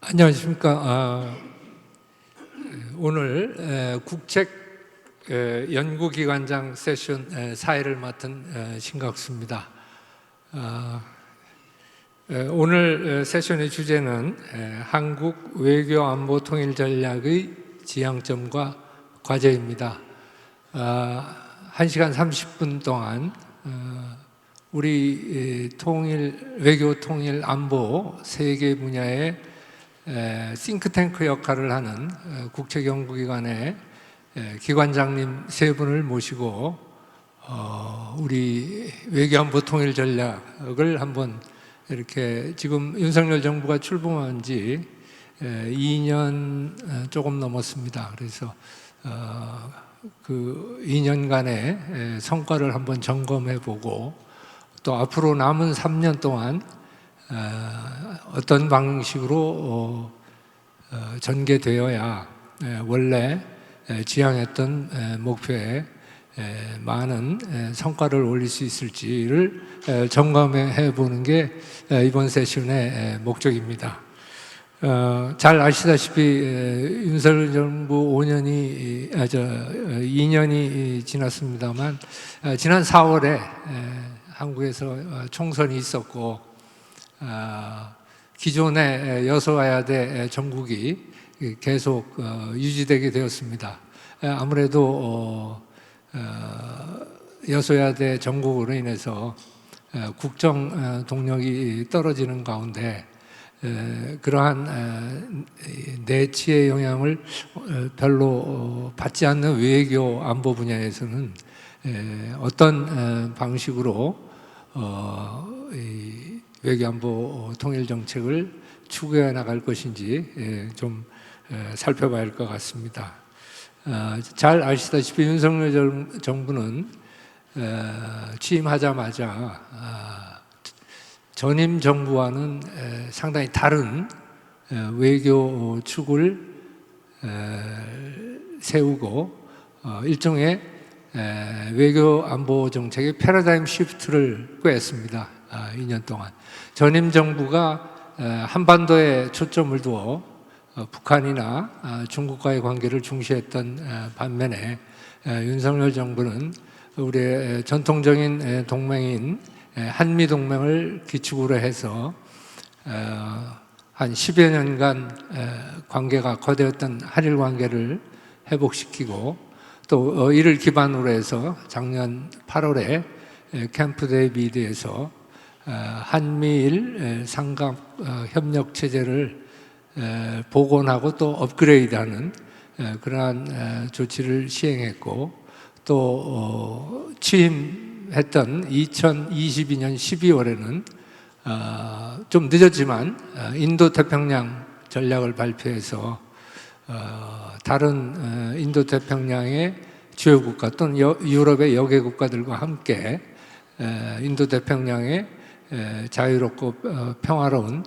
안녕하십니까. 오늘 국책 연구기관장 세션 사회를 맡은 신각수입니다. 오늘 세션의 주제는 한국 외교 안보 통일 전략의 지향점과 과제입니다. 1시간 30분 동안 우리 외교 통일 안보 세 개 분야의 싱크탱크 역할을 하는 국책연구기관의 기관장님 세 분을 모시고 우리 외교안보 통일 전략을 한번 이렇게 지금 윤석열 정부가 출범한 지 2년 조금 넘었습니다. 그래서 그 2년간의 성과를 한번 점검해 보고 또 앞으로 남은 3년 동안 어떤 방식으로 전개되어야 원래 지향했던 목표에 많은 성과를 올릴 수 있을지를 점검해 보는 게 이번 세션의 목적입니다. 잘 아시다시피 윤석열 정부 2년이 지났습니다만 지난 4월에 한국에서 총선이 있었고 기존의 여소야대 정국이 계속 유지되게 되었습니다. 아무래도 여소야대 정국으로 인해서 국정 동력이 떨어지는 가운데 그러한 내치의 영향을 별로 받지 않는 외교 안보 분야에서는 어떤 방식으로 외교안보 통일 정책을 추구해 나갈 것인지 좀 살펴봐야 할 것 같습니다. 잘 아시다시피 윤석열 정부는 취임하자마자 전임 정부와는 상당히 다른 외교 축을 세우고 일종의 외교 안보 정책의 패러다임 시프트를 꾀했습니다. 2년 동안 전임 정부가 한반도에 초점을 두어 북한이나 중국과의 관계를 중시했던 반면에 윤석열 정부는 우리의 전통적인 동맹인 한미 동맹을 기축으로 해서 한 10여 년간 관계가 거대했던 한일 관계를 회복시키고 또 이를 기반으로 해서 작년 8월에 캠프 데이비드에서 한미일 삼각 협력 체제를 복원하고 또 업그레이드하는 그러한 조치를 시행했고 또 취임했던 2022년 12월에는 좀 늦었지만 인도태평양 전략을 발표해서 다른 인도태평양의 주요 국가 또는 유럽의 여개 국가들과 함께 인도태평양의 자유롭고 평화로운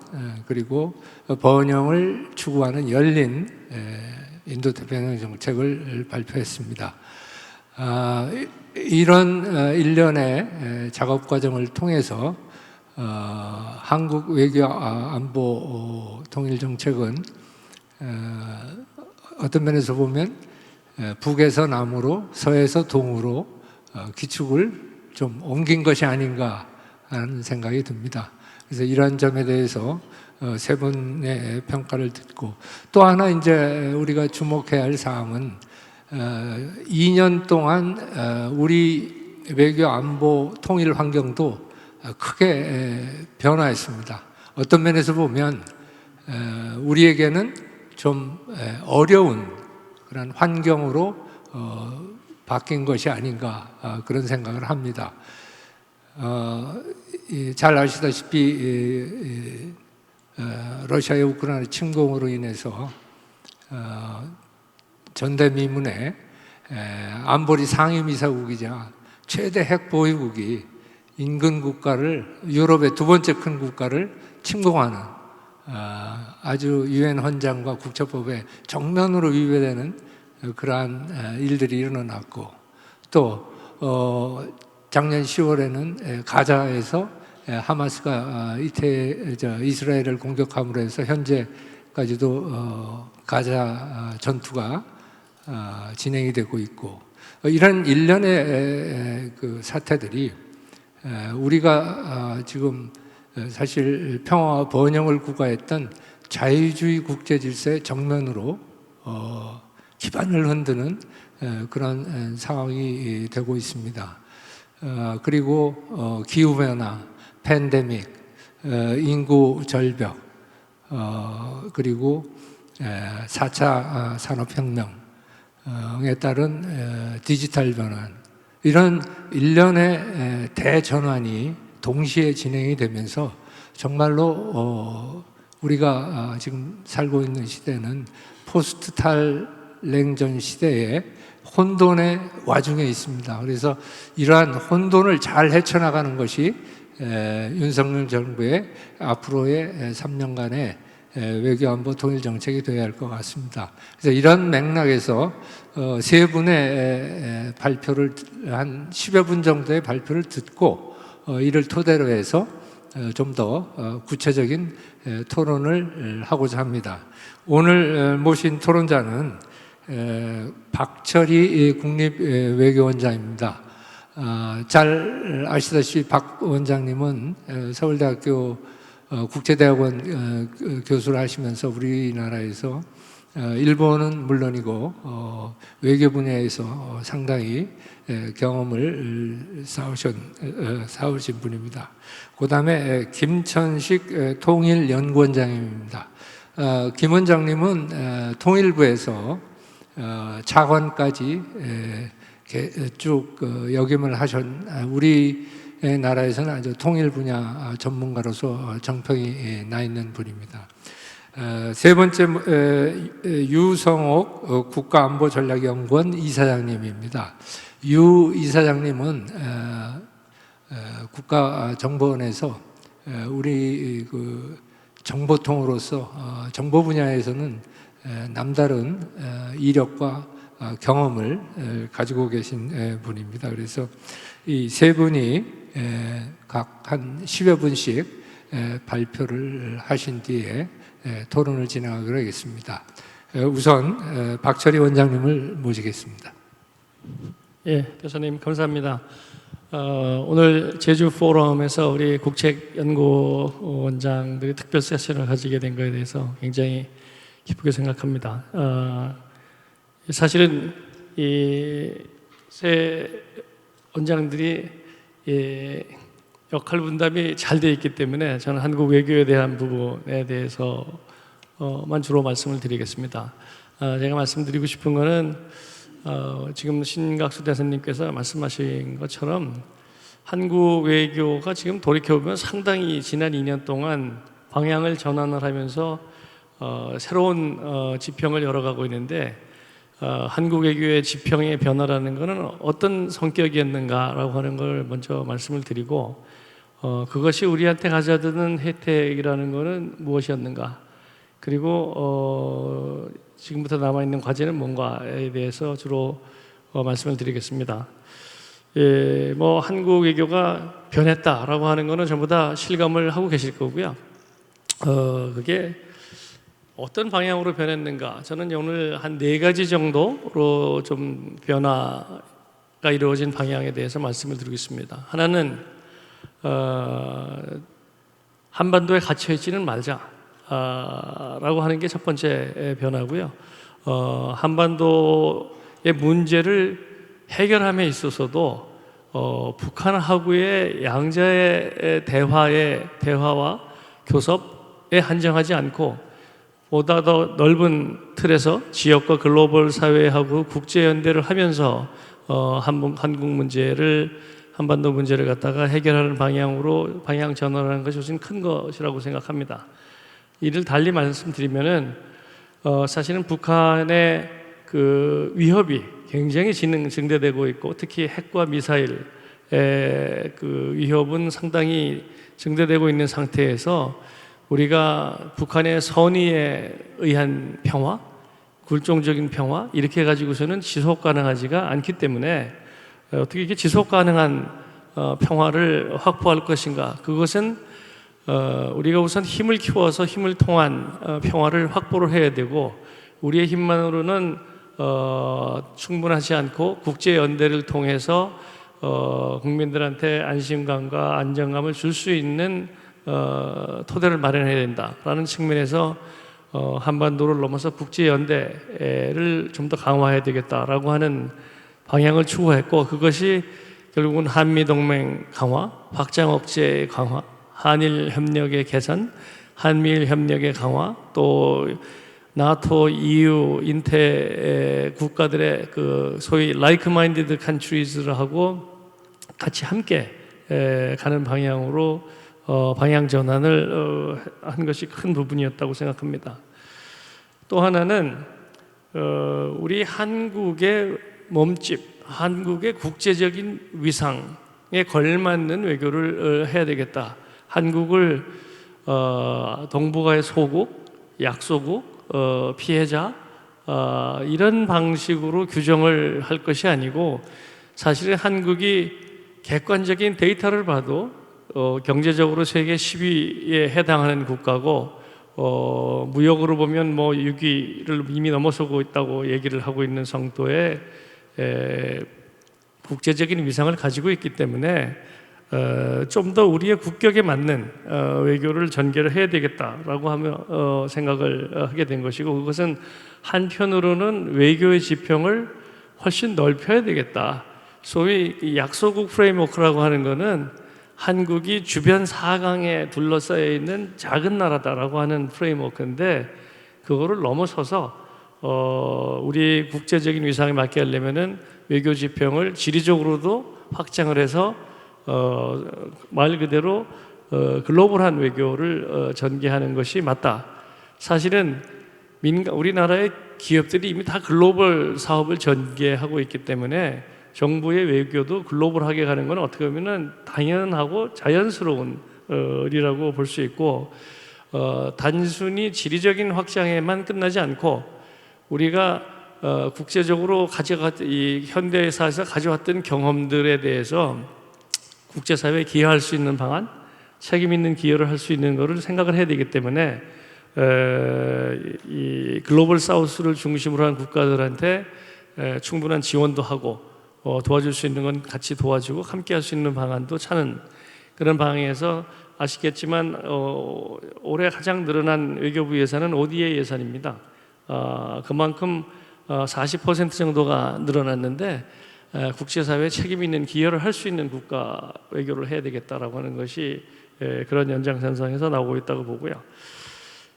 그리고 번영을 추구하는 열린 인도태평양 정책을 발표했습니다. 이런 일련의 작업 과정을 통해서 한국 외교 안보 통일 정책은 어떤 면에서 보면 북에서 남으로 서에서 동으로 기축을 좀 옮긴 것이 아닌가 하는 생각이 듭니다. 그래서 이러한 점에 대해서 세 분의 평가를 듣고 또 하나 이제 우리가 주목해야 할 사항은 2년 동안 우리 외교 안보 통일 환경도 크게 변화했습니다. 어떤 면에서 보면 우리에게는 좀 어려운 그런 환경으로 바뀐 것이 아닌가 그런 생각을 합니다. 잘 아시다시피 러시아의 우크라이나 침공으로 인해서 전대미문에 안보리 상임이사국이자 최대 핵 보유국이 인근 국가를 유럽의 두 번째 큰 국가를 침공하는 아주 유엔 헌장과 국제법에 정면으로 위배되는 그러한 일들이 일어났고 또 작년 10월에는 가자에서 하마스가 이스라엘을 공격함으로 해서 현재 현재까지도 가자 전투가 진행이 되고 있고, 이런 일련의 그 사태들이 우리가 지금 사실 평화와 번영을 구가했던 자유주의 국제 질서의 정면으로 기반을 흔드는 그런 상황이 되고 있습니다. 그리고 기후변화, 팬데믹, 인구 절벽, 그리고 4차 산업혁명에 따른 디지털 변환, 이런 일련의 대전환이 동시에 진행이 되면서 정말로 우리가 지금 살고 있는 시대는 포스트 탈냉전 시대의 혼돈의 와중에 있습니다. 그래서 이러한 혼돈을 잘 헤쳐나가는 것이 윤석열 정부의 앞으로의 3년간의 외교안보 통일 정책이 되어야 할 것 같습니다. 그래서 이런 맥락에서 세 분의 발표를 한 10여 분 정도의 발표를 듣고 이를 토대로 해서 좀 더 구체적인 토론을 하고자 합니다. 오늘 모신 토론자는 박철희 국립외교원장입니다. 잘 아시다시피 박 원장님은 서울대학교 국제대학원 교수를 하시면서 우리나라에서 일본은 물론이고 외교 분야에서 상당히 경험을 쌓으신 분입니다. 그 다음에 김천식 통일연구원장입니다. 김 원장님은 통일부에서 차관까지 쭉 역임을 우리 나라에서는 아주 통일 분야 전문가로서 정평이 나 있는 분입니다. 세 번째 유성옥 국가안보전략연구원 이사장님입니다. 유 이사장님은 국가정보원에서 우리 그 정보통으로서 정보 분야에서는 남다른 이력과 경험을 가지고 계신 분입니다. 그래서 이 세 분이 각 한 10여 분씩 발표를 하신 뒤에 토론을 진행하기로 하겠습니다. 우선 박철희 원장님을 모시겠습니다. 예, 교수님 감사합니다. 오늘 제주 포럼에서 우리 국책연구원장들이 특별 세션을 가지게 된 것에 대해서 굉장히 기쁘게 생각합니다. 사실은 이 세 원장들이 역할 분담이 잘 되어 있기 때문에 저는 한국 외교에 대한 부분에 대해서만 주로 말씀을 드리겠습니다. 제가 말씀드리고 싶은 것은 지금 신각수 대사님께서 말씀하신 것처럼 한국 외교가 지금 돌이켜보면 상당히 지난 2년 동안 방향을 전환을 하면서 새로운 지평을 열어가고 있는데, 한국 외교의 지평의 변화라는 것은 어떤 성격이었는가라고 하는 걸 먼저 말씀을 드리고, 그것이 우리한테 가져다는 혜택이라는 것은 무엇이었는가, 그리고 지금부터 남아있는 과제는 뭔가에 대해서 주로 말씀을 드리겠습니다. 뭐 한국 외교가 변했다라고 하는 것은 전부 다 실감을 하고 계실 거고요. 그게 어떤 방향으로 변했는가, 저는 오늘 한 4가지 정도로 좀 변화가 이루어진 방향에 대해서 말씀을 드리겠습니다. 하나는 한반도에 갇혀있지는 말자 라고 하는 게 첫 번째 변화고요. 한반도의 문제를 해결함에 있어서도 북한하고의 양자의 대화와 교섭에 한정하지 않고 보다 더 넓은 틀에서 지역과 글로벌 사회하고 국제연대를 하면서 한반도 문제를 갖다가 해결하는 방향으로 방향 전환하는 것이 훨씬 큰 것이라고 생각합니다. 이를 달리 말씀드리면은 사실은 북한의 그 위협이 굉장히 증대되고 있고, 특히 핵과 미사일의 그 위협은 상당히 증대되고 있는 상태에서 우리가 북한의 선의에 의한 평화, 굴종적인 평화 이렇게 가지고서는 지속 가능하지가 않기 때문에 어떻게 이렇게 지속 가능한 평화를 확보할 것인가, 그것은 우리가 우선 힘을 키워서 힘을 통한 평화를 확보를 해야 되고, 우리의 힘만으로는 충분하지 않고 국제 연대를 통해서 국민들한테 안심감과 안정감을 줄 수 있는 토대를 마련해야 된다라는 측면에서 한반도를 넘어서 국제 연대를 좀 더 강화해야 되겠다라고 하는 방향을 추구했고, 그것이 결국은 한미 동맹 강화, 확장 억제 강화, 한일 협력의 개선, 한미일 협력의 강화, 또 나토, EU, 인태 국가들의 그 소위 like-minded countries하고 같이 함께 가는 방향으로 방향 전환을 한 것이 큰 부분이었다고 생각합니다. 또 하나는 우리 한국의 몸집, 한국의 국제적인 위상에 걸맞는 외교를 해야 되겠다. 한국을 동북아의 소국, 약소국, 피해자 이런 방식으로 규정을 할 것이 아니고, 사실은 한국이 객관적인 데이터를 봐도 경제적으로 세계 10위에 해당하는 국가고, 무역으로 보면 뭐 6위를 이미 넘어서고 있다고 얘기를 하고 있는 정도의 국제적인 위상을 가지고 있기 때문에 좀 더 우리의 국격에 맞는 외교를 전개를 해야 되겠다라고 하며 생각을 하게 된 것이고, 그것은 한편으로는 외교의 지평을 훨씬 넓혀야 되겠다. 소위 약소국 프레임워크라고 하는 것은 한국이 주변 4강에 둘러싸여 있는 작은 나라다라고 하는 프레임워크인데, 그거를 넘어서서 우리 국제적인 위상에 맞게 하려면은 외교 지평을 지리적으로도 확장을 해서 말 그대로 글로벌한 외교를 전개하는 것이 맞다. 사실은 우리나라의 기업들이 이미 다 글로벌 사업을 전개하고 있기 때문에 정부의 외교도 글로벌하게 가는 건 어떻게 보면 당연하고 자연스러운 일이라고 볼 수 있고, 단순히 지리적인 확장에만 끝나지 않고 우리가 국제적으로 이 현대사에서 가져왔던 경험들에 대해서 국제사회에 기여할 수 있는 방안, 책임 있는 기여를 할 수 있는 것을 생각을 해야 되기 때문에 이 글로벌 사우스를 중심으로 한 국가들한테 충분한 지원도 하고 도와줄 수 있는 건 같이 도와주고 함께 할 수 있는 방안도 찾는 그런 방향에서, 아시겠지만 올해 가장 늘어난 외교부 예산은 ODA 예산입니다. 그만큼 40% 정도가 늘어났는데 국제사회에 책임 있는 기여를 할 수 있는 국가 외교를 해야 되겠다라고 하는 것이 그런 연장선상에서 나오고 있다고 보고요.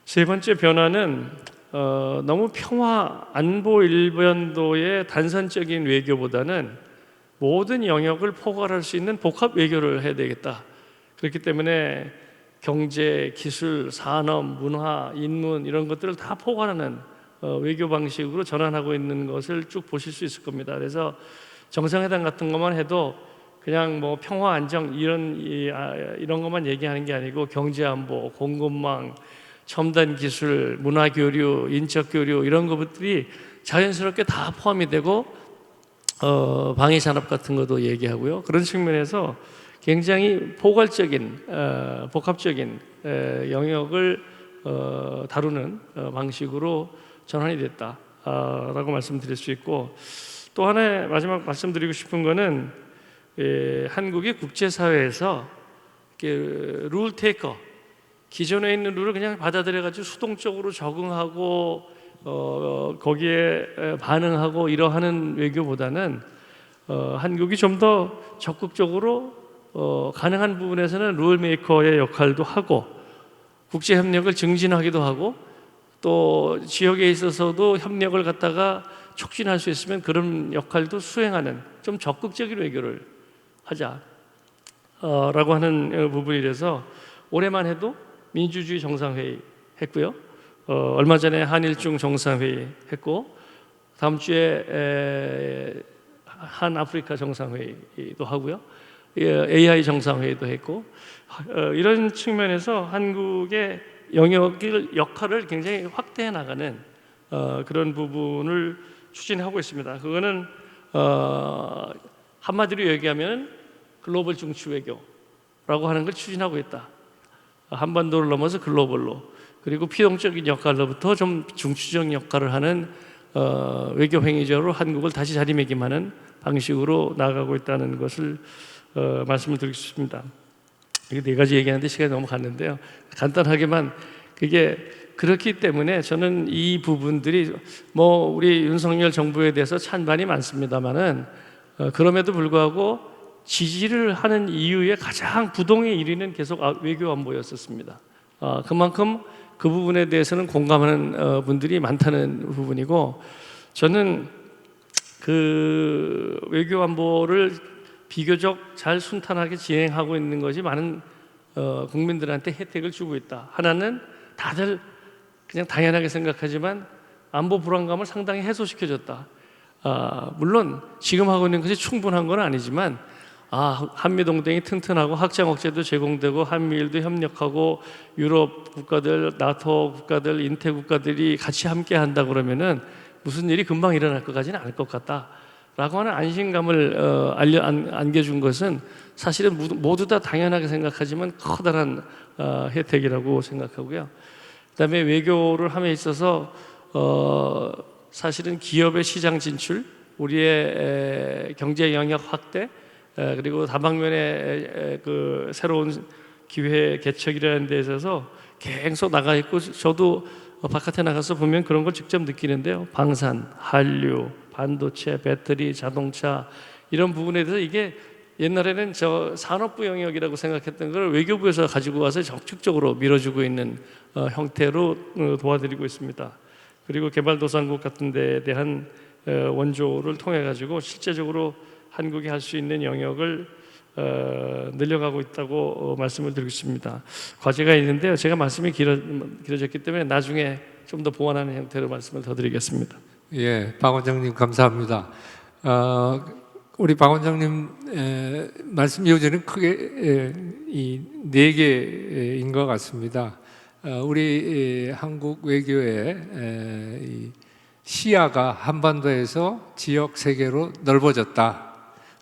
세 번째 변화는 너무 평화 안보 일변도의 단선적인 외교보다는 모든 영역을 포괄할 수 있는 복합 외교를 해야 되겠다. 그렇기 때문에 경제, 기술, 산업, 문화, 인문 이런 것들을 다 포괄하는 외교 방식으로 전환하고 있는 것을 쭉 보실 수 있을 겁니다. 그래서 정상회담 같은 것만 해도 그냥 뭐 평화 안정 이런 것만 얘기하는 게 아니고, 경제 안보, 공급망, 첨단 기술, 문화 교류, 인적 교류 이런 것들이 자연스럽게 다 포함이 되고 방위 산업 같은 것도 얘기하고요. 그런 측면에서 굉장히 포괄적인 복합적인 영역을 다루는 방식으로 전환이 됐다라고 말씀드릴 수 있고, 또 하나 마지막 말씀드리고 싶은 거는 한국이 국제사회에서 룰 테이커, 기존에 있는 룰을 그냥 받아들여가지고 수동적으로 적응하고 거기에 반응하고 이러하는 외교보다는 한국이 좀 더 적극적으로 가능한 부분에서는 룰 메이커의 역할도 하고 국제 협력을 증진하기도 하고, 또 지역에 있어서도 협력을 갖다가 촉진할 수 있으면 그런 역할도 수행하는 좀 적극적인 외교를 하자라고 하는 부분이라서, 올해만 해도 민주주의 정상회의 했고요. 얼마 전에 한일중 정상회의 했고, 다음 주에 한 아프리카 정상회의도 하고요. AI 정상회의도 했고, 이런 측면에서 한국의 역할을 굉장히 확대해 나가는 그런 부분을 추진하고 있습니다. 그거는 한마디로 얘기하면 글로벌 중추 외교라고 하는 걸 추진하고 있다. 한반도를 넘어서 글로벌로, 그리고 필연적인 역할로부터 좀 중추적 역할을 하는 외교 행위자로 한국을 다시 자리매김하는 방식으로 나아가고 있다는 것을 말씀을 드리고 싶습니다. 이게 네 가지 얘기하는데 시간이 너무 갔는데요. 간단하게만, 그게 그렇기 때문에 저는 이 부분들이 우리 윤석열 정부에 대해서 찬반이 많습니다만은 그럼에도 불구하고 지지를 하는 이유의 가장 부동의 1위는 계속 외교 안보였었습니다. 그만큼 그 부분에 대해서는 공감하는 분들이 많다는 부분이고, 저는 그 외교 안보를 비교적 잘 순탄하게 진행하고 있는 것이 많은 국민들한테 혜택을 주고 있다. 하나는 다들 그냥 당연하게 생각하지만 안보 불안감을 상당히 해소시켜줬다. 물론 지금 하고 있는 것이 충분한 건 아니지만 한미 동맹이 튼튼하고 확장 억제도 제공되고 한미일도 협력하고 유럽 국가들, 나토 국가들, 인태 국가들이 같이 함께 한다 그러면은 무슨 일이 금방 일어날 것까지는 않을 것 같다라고 하는 안심감을 안겨준 것은 사실은 모두 다 당연하게 생각하지만 커다란 혜택이라고 생각하고요. 그다음에 외교를 함에 있어서 사실은 기업의 시장 진출, 우리의 경제 영역 확대, 그리고 다방면의 그 새로운 기회 개척이라는 데 있어서 계속 나가 있고, 저도 바깥에 나가서 보면 그런 걸 직접 느끼는데요. 방산, 한류, 반도체, 배터리, 자동차 이런 부분에 대해서 이게 옛날에는 저 산업부 영역이라고 생각했던 걸 외교부에서 가지고 와서 적극적으로 밀어주고 있는 형태로 도와드리고 있습니다. 그리고 개발도상국 같은 데에 대한 원조를 통해 가지고 실제적으로 한국이 할 수 있는 영역을 늘려가고 있다고 말씀을 드리고 싶습니다. 과제가 있는데요. 제가 말씀이 길어졌기 때문에 나중에 좀 더 보완하는 형태로 말씀을 더 드리겠습니다. 예, 박 원장님 감사합니다. 우리 박 원장님 말씀 요지는 크게 이 네 개인 것 같습니다. 우리 한국 외교의 이 시야가 한반도에서 지역 세계로 넓어졌다.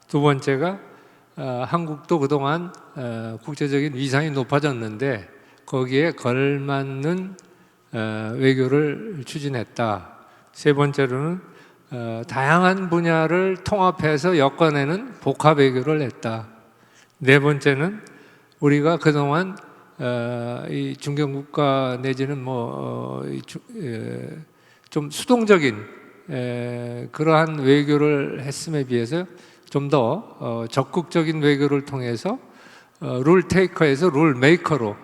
두 번째가 한국도 그동안 국제적인 위상이 높아졌는데 거기에 걸맞는 외교를 추진했다. 세 번째로는 다양한 분야를 통합해서 엮어내는 복합 외교를 했다. 네 번째는 우리가 그동안 이 중견국가 내지는 좀 수동적인 그러한 외교를 했음에 비해서 좀 더 적극적인 외교를 통해서 룰 테이커에서 룰 메이커로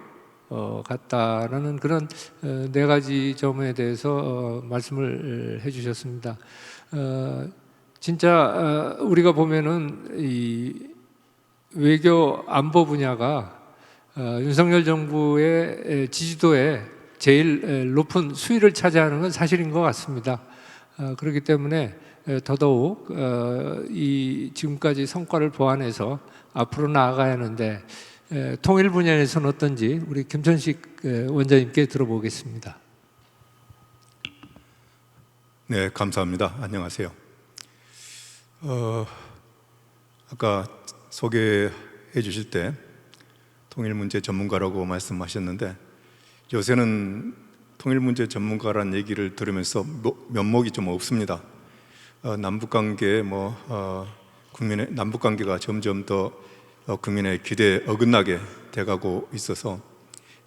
갔다라는 그런 네 가지 점에 대해서 말씀을 해주셨습니다. 진짜 우리가 보면은 이 외교 안보 분야가 윤석열 정부의 지지도에 제일 높은 수위를 차지하는 건 사실인 것 같습니다. 그렇기 때문에 더더욱 이 지금까지 성과를 보완해서 앞으로 나아가야 하는데 통일 분야에서는 어떤지 우리 김천식 원장님께 들어보겠습니다. 네, 감사합니다. 안녕하세요. 아까 소개해 주실 때 통일 문제 전문가라고 말씀하셨는데 요새는 통일 문제 전문가라는 얘기를 들으면서 면목이 좀 없습니다. 남북 관계 국민의 남북 관계가 점점 더 국민의 기대에 어긋나게 돼가고 있어서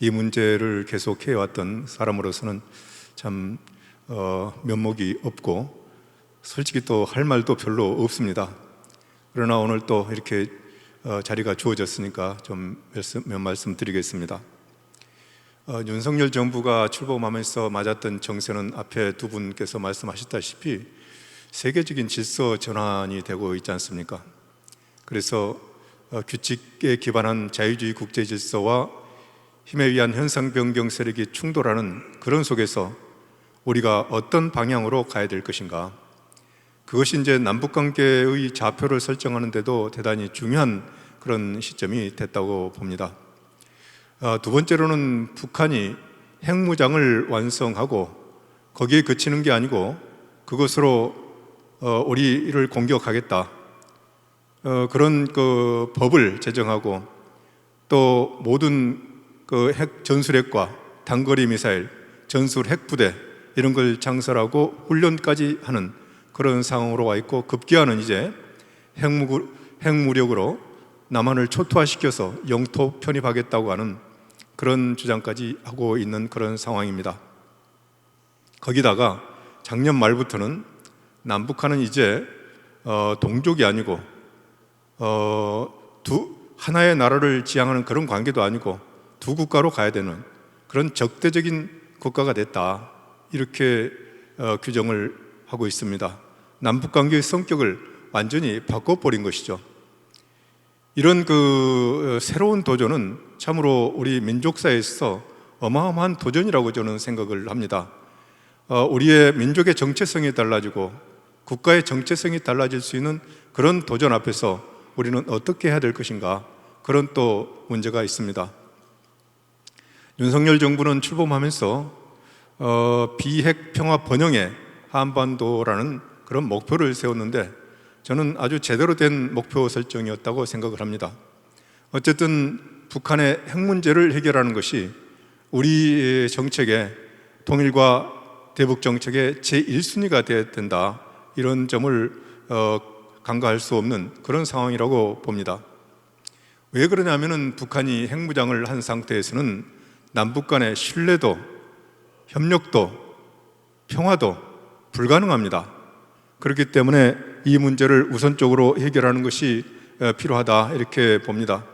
이 문제를 계속 해왔던 사람으로서는 참 면목이 없고 솔직히 또 할 말도 별로 없습니다. 그러나 오늘 또 이렇게 자리가 주어졌으니까 좀 몇 말씀 드리겠습니다. 윤석열 정부가 출범하면서 맞았던 정세는 앞에 두 분께서 말씀하셨다시피 세계적인 질서 전환이 되고 있지 않습니까? 그래서 규칙에 기반한 자유주의 국제 질서와 힘에 의한 현상 변경 세력이 충돌하는 그런 속에서 우리가 어떤 방향으로 가야 될 것인가? 그것이 이제 남북 관계의 좌표를 설정하는 데도 대단히 중요한 그런 시점이 됐다고 봅니다. 두 번째로는 북한이 핵무장을 완성하고 거기에 그치는 게 아니고 그것으로 우리를 공격하겠다. 그런 그 법을 제정하고 또 모든 그 핵 전술핵과 단거리 미사일, 전술 핵부대 이런 걸 장설하고 훈련까지 하는 그런 상황으로 와 있고, 급기야는 이제 핵무력으로 남한을 초토화시켜서 영토 편입하겠다고 하는 그런 주장까지 하고 있는 그런 상황입니다. 거기다가 작년 말부터는 남북한은 이제 동족이 아니고 하나의 나라를 지향하는 그런 관계도 아니고 두 국가로 가야 되는 그런 적대적인 국가가 됐다, 이렇게 규정을 하고 있습니다. 남북 관계의 성격을 완전히 바꿔버린 것이죠. 이런 그 새로운 도전은 참으로 우리 민족사에서 어마어마한 도전이라고 저는 생각을 합니다. 우리의 민족의 정체성이 달라지고 국가의 정체성이 달라질 수 있는 그런 도전 앞에서 우리는 어떻게 해야 될 것인가, 그런 또 문제가 있습니다. 윤석열 정부는 출범하면서 비핵 평화 번영의 한반도라는 그런 목표를 세웠는데, 저는 아주 제대로 된 목표 설정이었다고 생각을 합니다. 어쨌든 북한의 핵 문제를 해결하는 것이 우리 정책의 통일과 대북 정책의 제1순위가 되어야 된다, 이런 점을 간과할 수 없는 그런 상황이라고 봅니다. 왜 그러냐면은 북한이 핵무장을 한 상태에서는 남북 간의 신뢰도, 협력도, 평화도 불가능합니다. 그렇기 때문에 이 문제를 우선적으로 해결하는 것이 필요하다, 이렇게 봅니다.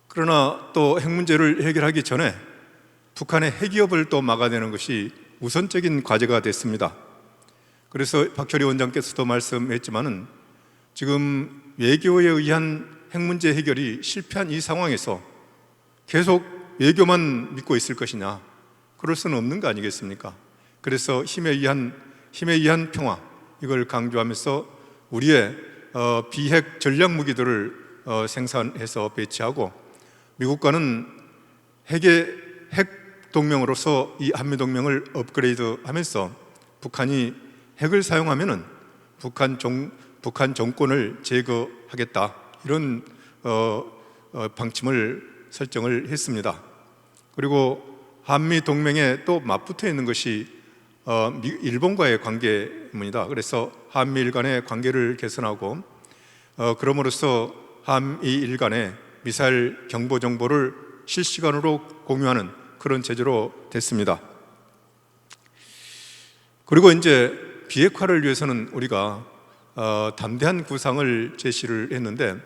그러나 또 핵 문제를 해결하기 전에 북한의 핵위협을 또 막아내는 것이 우선적인 과제가 됐습니다. 그래서 박철희 원장께서도 말씀했지만은 지금 외교에 의한 핵 문제 해결이 실패한 이 상황에서 계속 외교만 믿고 있을 것이냐, 그럴 수는 없는 거 아니겠습니까? 그래서 힘에 의한 평화, 이걸 강조하면서 우리의 비핵 전략 무기들을 생산해서 배치하고, 미국과는 핵 동맹으로서 이 한미 동맹을 업그레이드하면서 북한이 핵을 사용하면은 북한 정권을 제거하겠다, 이런 방침을 설정을 했습니다. 그리고 한미 동맹에 또 맞붙어 있는 것이 일본과의 관계입니다. 그래서 한미일 간의 관계를 개선하고 그럼으로써 한미일 간의 미사일 경보 정보를 실시간으로 공유하는 그런 체제로 됐습니다. 그리고 이제 비핵화를 위해서는 우리가 담대한 구상을 제시를 했는데,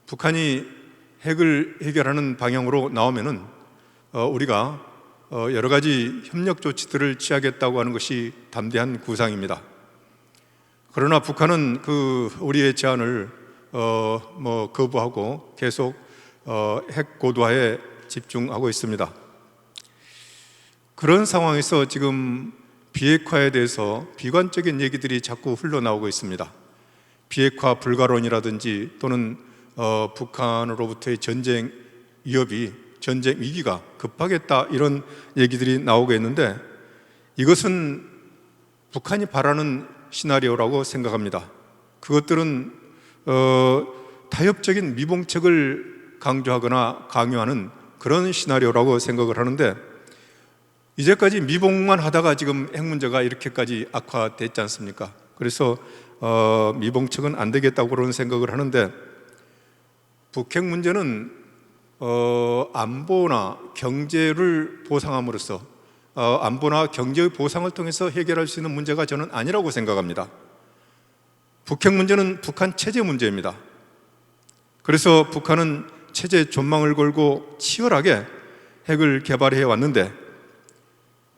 북한이 핵을 해결하는 방향으로 나오면은 우리가 여러 가지 협력 조치들을 취하겠다고 하는 것이 담대한 구상입니다. 그러나 북한은 우리의 제안을 거부하고 계속 핵 고도화에 집중하고 있습니다. 그런 상황에서 지금 비핵화에 대해서 비관적인 얘기들이 자꾸 흘러나오고 있습니다. 비핵화 불가론이라든지 또는 북한으로부터의 전쟁 위협이, 전쟁 위기가 급하겠다, 이런 얘기들이 나오고 있는데, 이것은 북한이 바라는 시나리오라고 생각합니다. 그것들은 타협적인 미봉책을 강조하거나 강요하는 그런 시나리오라고 생각을 하는데, 이제까지 미봉만 하다가 지금 핵 문제가 이렇게까지 악화됐지 않습니까? 그래서 미봉책은 안 되겠다고 그런 생각을 하는데, 북핵 문제는 안보나 경제를 보상함으로써 안보나 경제의 보상을 통해서 해결할 수 있는 문제가 저는 아니라고 생각합니다. 북핵 문제는 북한 체제 문제입니다. 그래서 북한은 체제 존망을 걸고 치열하게 핵을 개발해 왔는데,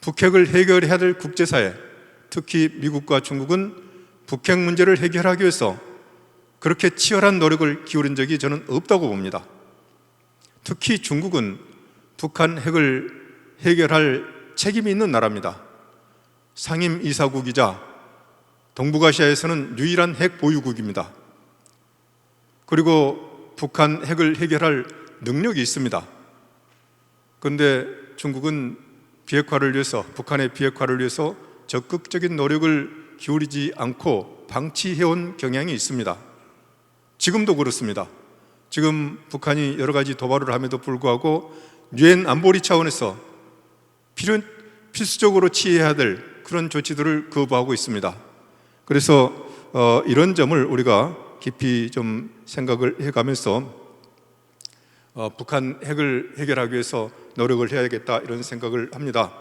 북핵을 해결해야 될 국제사회, 특히 미국과 중국은 북핵 문제를 해결하기 위해서 그렇게 치열한 노력을 기울인 적이 저는 없다고 봅니다. 특히 중국은 북한 핵을 해결할 책임이 있는 나라입니다. 상임 이사국이자 동북아시아에서는 유일한 핵 보유국입니다. 그리고 북한 핵을 해결할 능력이 있습니다. 그런데 중국은 비핵화를 위해서, 북한의 비핵화를 위해서 적극적인 노력을 기울이지 않고 방치해온 경향이 있습니다. 지금도 그렇습니다. 지금 북한이 여러 가지 도발을 함에도 불구하고 유엔 안보리 차원에서 필수적으로 취해야 될 그런 조치들을 거부하고 있습니다. 그래서 이런 점을 우리가 깊이 좀 생각을 해가면서 북한 핵을 해결하기 위해서 노력을 해야겠다 이런 생각을 합니다.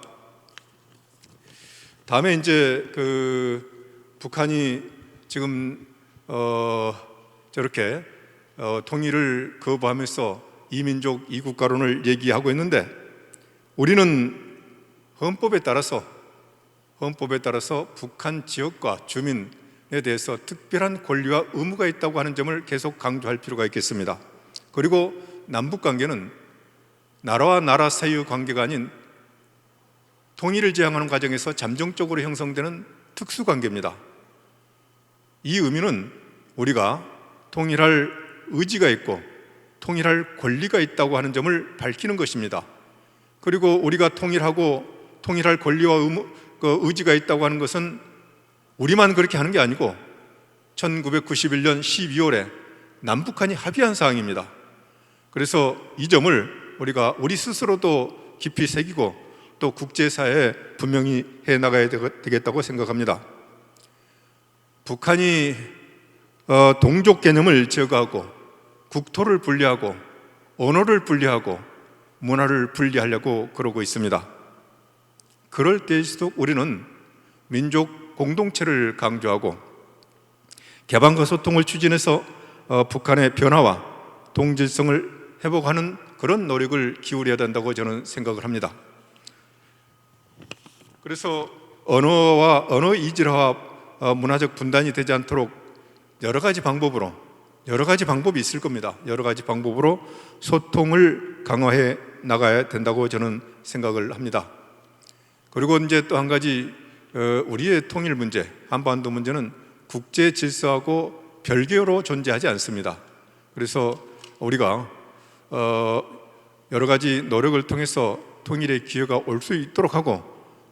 다음에 이제 북한이 지금 저렇게 통일을 거부하면서 이민족 이국가론을 얘기하고 있는데 우리는 헌법에 따라서 북한 지역과 주민에 대해서 특별한 권리와 의무가 있다고 하는 점을 계속 강조할 필요가 있겠습니다. 그리고 남북관계는 나라와 나라 사이의 관계가 아닌 통일을 지향하는 과정에서 잠정적으로 형성되는 특수관계입니다. 이 의미는 우리가 통일할 의지가 있고 통일할 권리가 있다고 하는 점을 밝히는 것입니다. 그리고 우리가 통일하고 통일할 권리와 의지가 있다고 하는 것은 우리만 그렇게 하는 게 아니고 1991년 12월에 남북한이 합의한 사항입니다. 그래서 이 점을 우리가 우리 스스로도 깊이 새기고 또 국제사회에 분명히 해나가야 되겠다고 생각합니다. 북한이 동족 개념을 제거하고 국토를 분리하고 언어를 분리하고 문화를 분리하려고 그러고 있습니다. 그럴 때일수록 우리는 민족 공동체를 강조하고 개방과 소통을 추진해서 북한의 변화와 동질성을 회복하는 그런 노력을 기울여야 된다고 저는 생각을 합니다. 그래서 언어 이질화와 문화적 분단이 되지 않도록 여러 가지 방법이 있을 겁니다. 여러 가지 방법으로 소통을 강화해 나가야 된다고 저는 생각을 합니다. 그리고 이제 또 한 가지 우리의 통일 문제, 한반도 문제는 국제 질서하고 별개로 존재하지 않습니다. 그래서 우리가 여러 가지 노력을 통해서 통일의 기회가 올 수 있도록 하고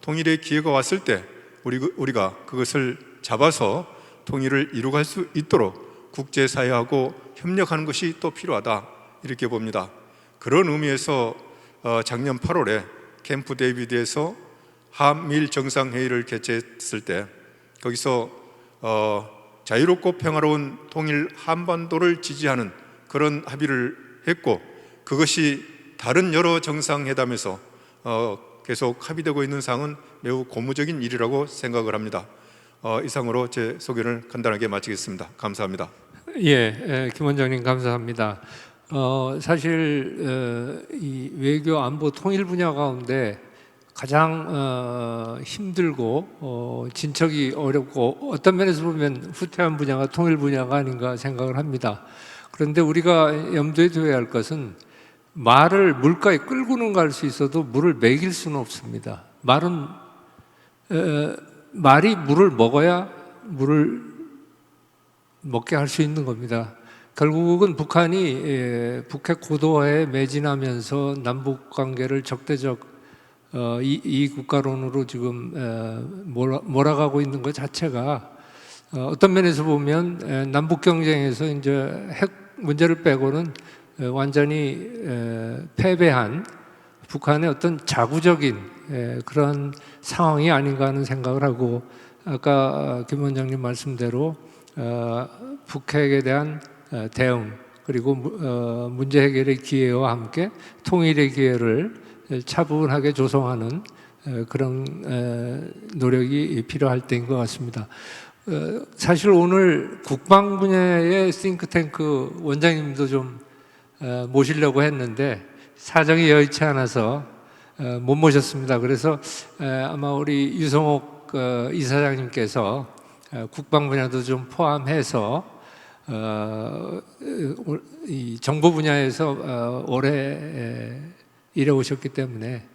통일의 기회가 왔을 때 우리가 그것을 잡아서 통일을 이루어갈 수 있도록 국제사회하고 협력하는 것이 또 필요하다 이렇게 봅니다. 그런 의미에서 작년 8월에 캠프 데이비드에서 한미일 정상회의를 개최했을 때 거기서 자유롭고 평화로운 통일 한반도를 지지하는 그런 합의를 했고 그것이 다른 여러 정상회담에서 계속 합의되고 있는 사항은 매우 고무적인 일이라고 생각을 합니다. 이상으로 제 소개를 간단하게 마치겠습니다. 감사합니다. 김 원장님 감사합니다. 사실 이 외교 안보 통일 분야 가운데 가장 힘들고 진척이 어렵고 어떤 면에서 보면 후퇴한 분야가 통일 분야가 아닌가 생각을 합니다. 그런데 우리가 염두에 둬야 할 것은 말을 물가에 끌고는 갈 수 있어도 물을 먹일 수는 없습니다. 말이 물을 먹어야 물을 먹게 할 수 있는 겁니다. 결국은 북한이 북핵 고도화에 매진하면서 남북 관계를 적대적 이 국가론으로 지금 몰아가고 있는 것 자체가 어떤 면에서 보면 남북 경쟁에서 이제 핵 문제를 빼고는 완전히 패배한 북한의 어떤 자구적인 그런 상황이 아닌가 하는 생각을 하고 아까 김 원장님 말씀대로 북핵에 대한 대응 그리고 문제 해결의 기회와 함께 통일의 기회를 차분하게 조성하는 그런 노력이 필요할 때인 것 같습니다. 사실 오늘 국방 분야의 싱크탱크 원장님도 좀 모시려고 했는데 사정이 여의치 않아서 못 모셨습니다. 그래서 아마 우리 유성옥 이사장님께서 국방 분야도 좀 포함해서 이 정보 분야에서 오래 일해 오셨기 때문에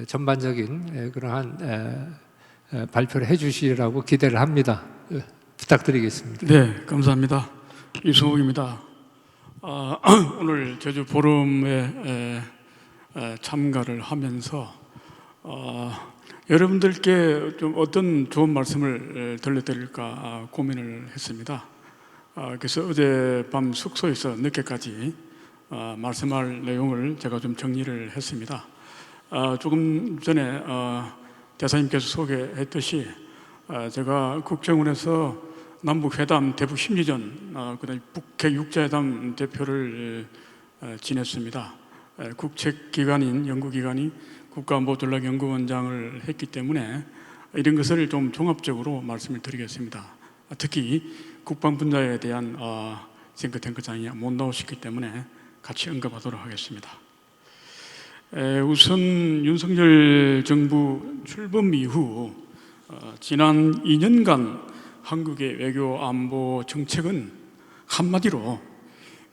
전반적인 그러한 발표를 해주시라고 기대를 합니다. 부탁드리겠습니다. 네, 감사합니다. 유성욱입니다. 오늘 제주 포럼에 참가를 하면서 여러분들께 좀 어떤 좋은 말씀을 들려드릴까 고민을 했습니다. 그래서 어젯밤 숙소에서 늦게까지 말씀할 내용을 제가 좀 정리를 했습니다. 조금 전에 대사님께서 소개했듯이 제가 국정원에서 남북회담, 대북심리전, 그다음에 북핵육자회담 대표를 지냈습니다. 국책기관인 연구기관이 국가안보전략연구원장을 했기 때문에 이런 것을 좀 종합적으로 말씀을 드리겠습니다. 특히 국방 분야에 대한 싱크탱크장이 못 나오셨기 때문에 같이 언급하도록 하겠습니다. 우선 윤석열 정부 출범 이후 지난 2년간 한국의 외교 안보 정책은 한마디로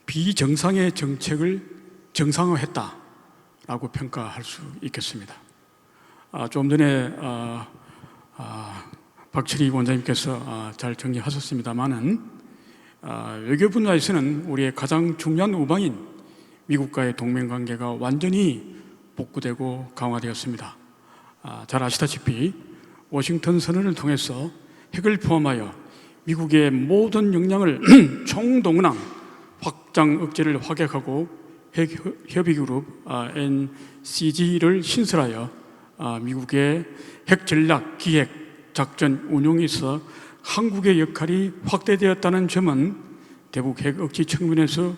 비정상의 정책을 정상화했다라고 평가할 수 있겠습니다. 좀 전에 박철희 원장님께서 잘 정리하셨습니다만은 외교 분야에서는 우리의 가장 중요한 우방인 미국과의 동맹관계가 완전히 복구되고 강화되었습니다. 잘 아시다시피 워싱턴 선언을 통해서 핵을 포함하여 미국의 모든 역량을 총동원한 확장 억제를 확약하고 핵협의그룹 NCG를 신설하여 미국의 핵전략 기획 작전 운용에 있어 한국의 역할이 확대되었다는 점은 대북 핵 억제 측면에서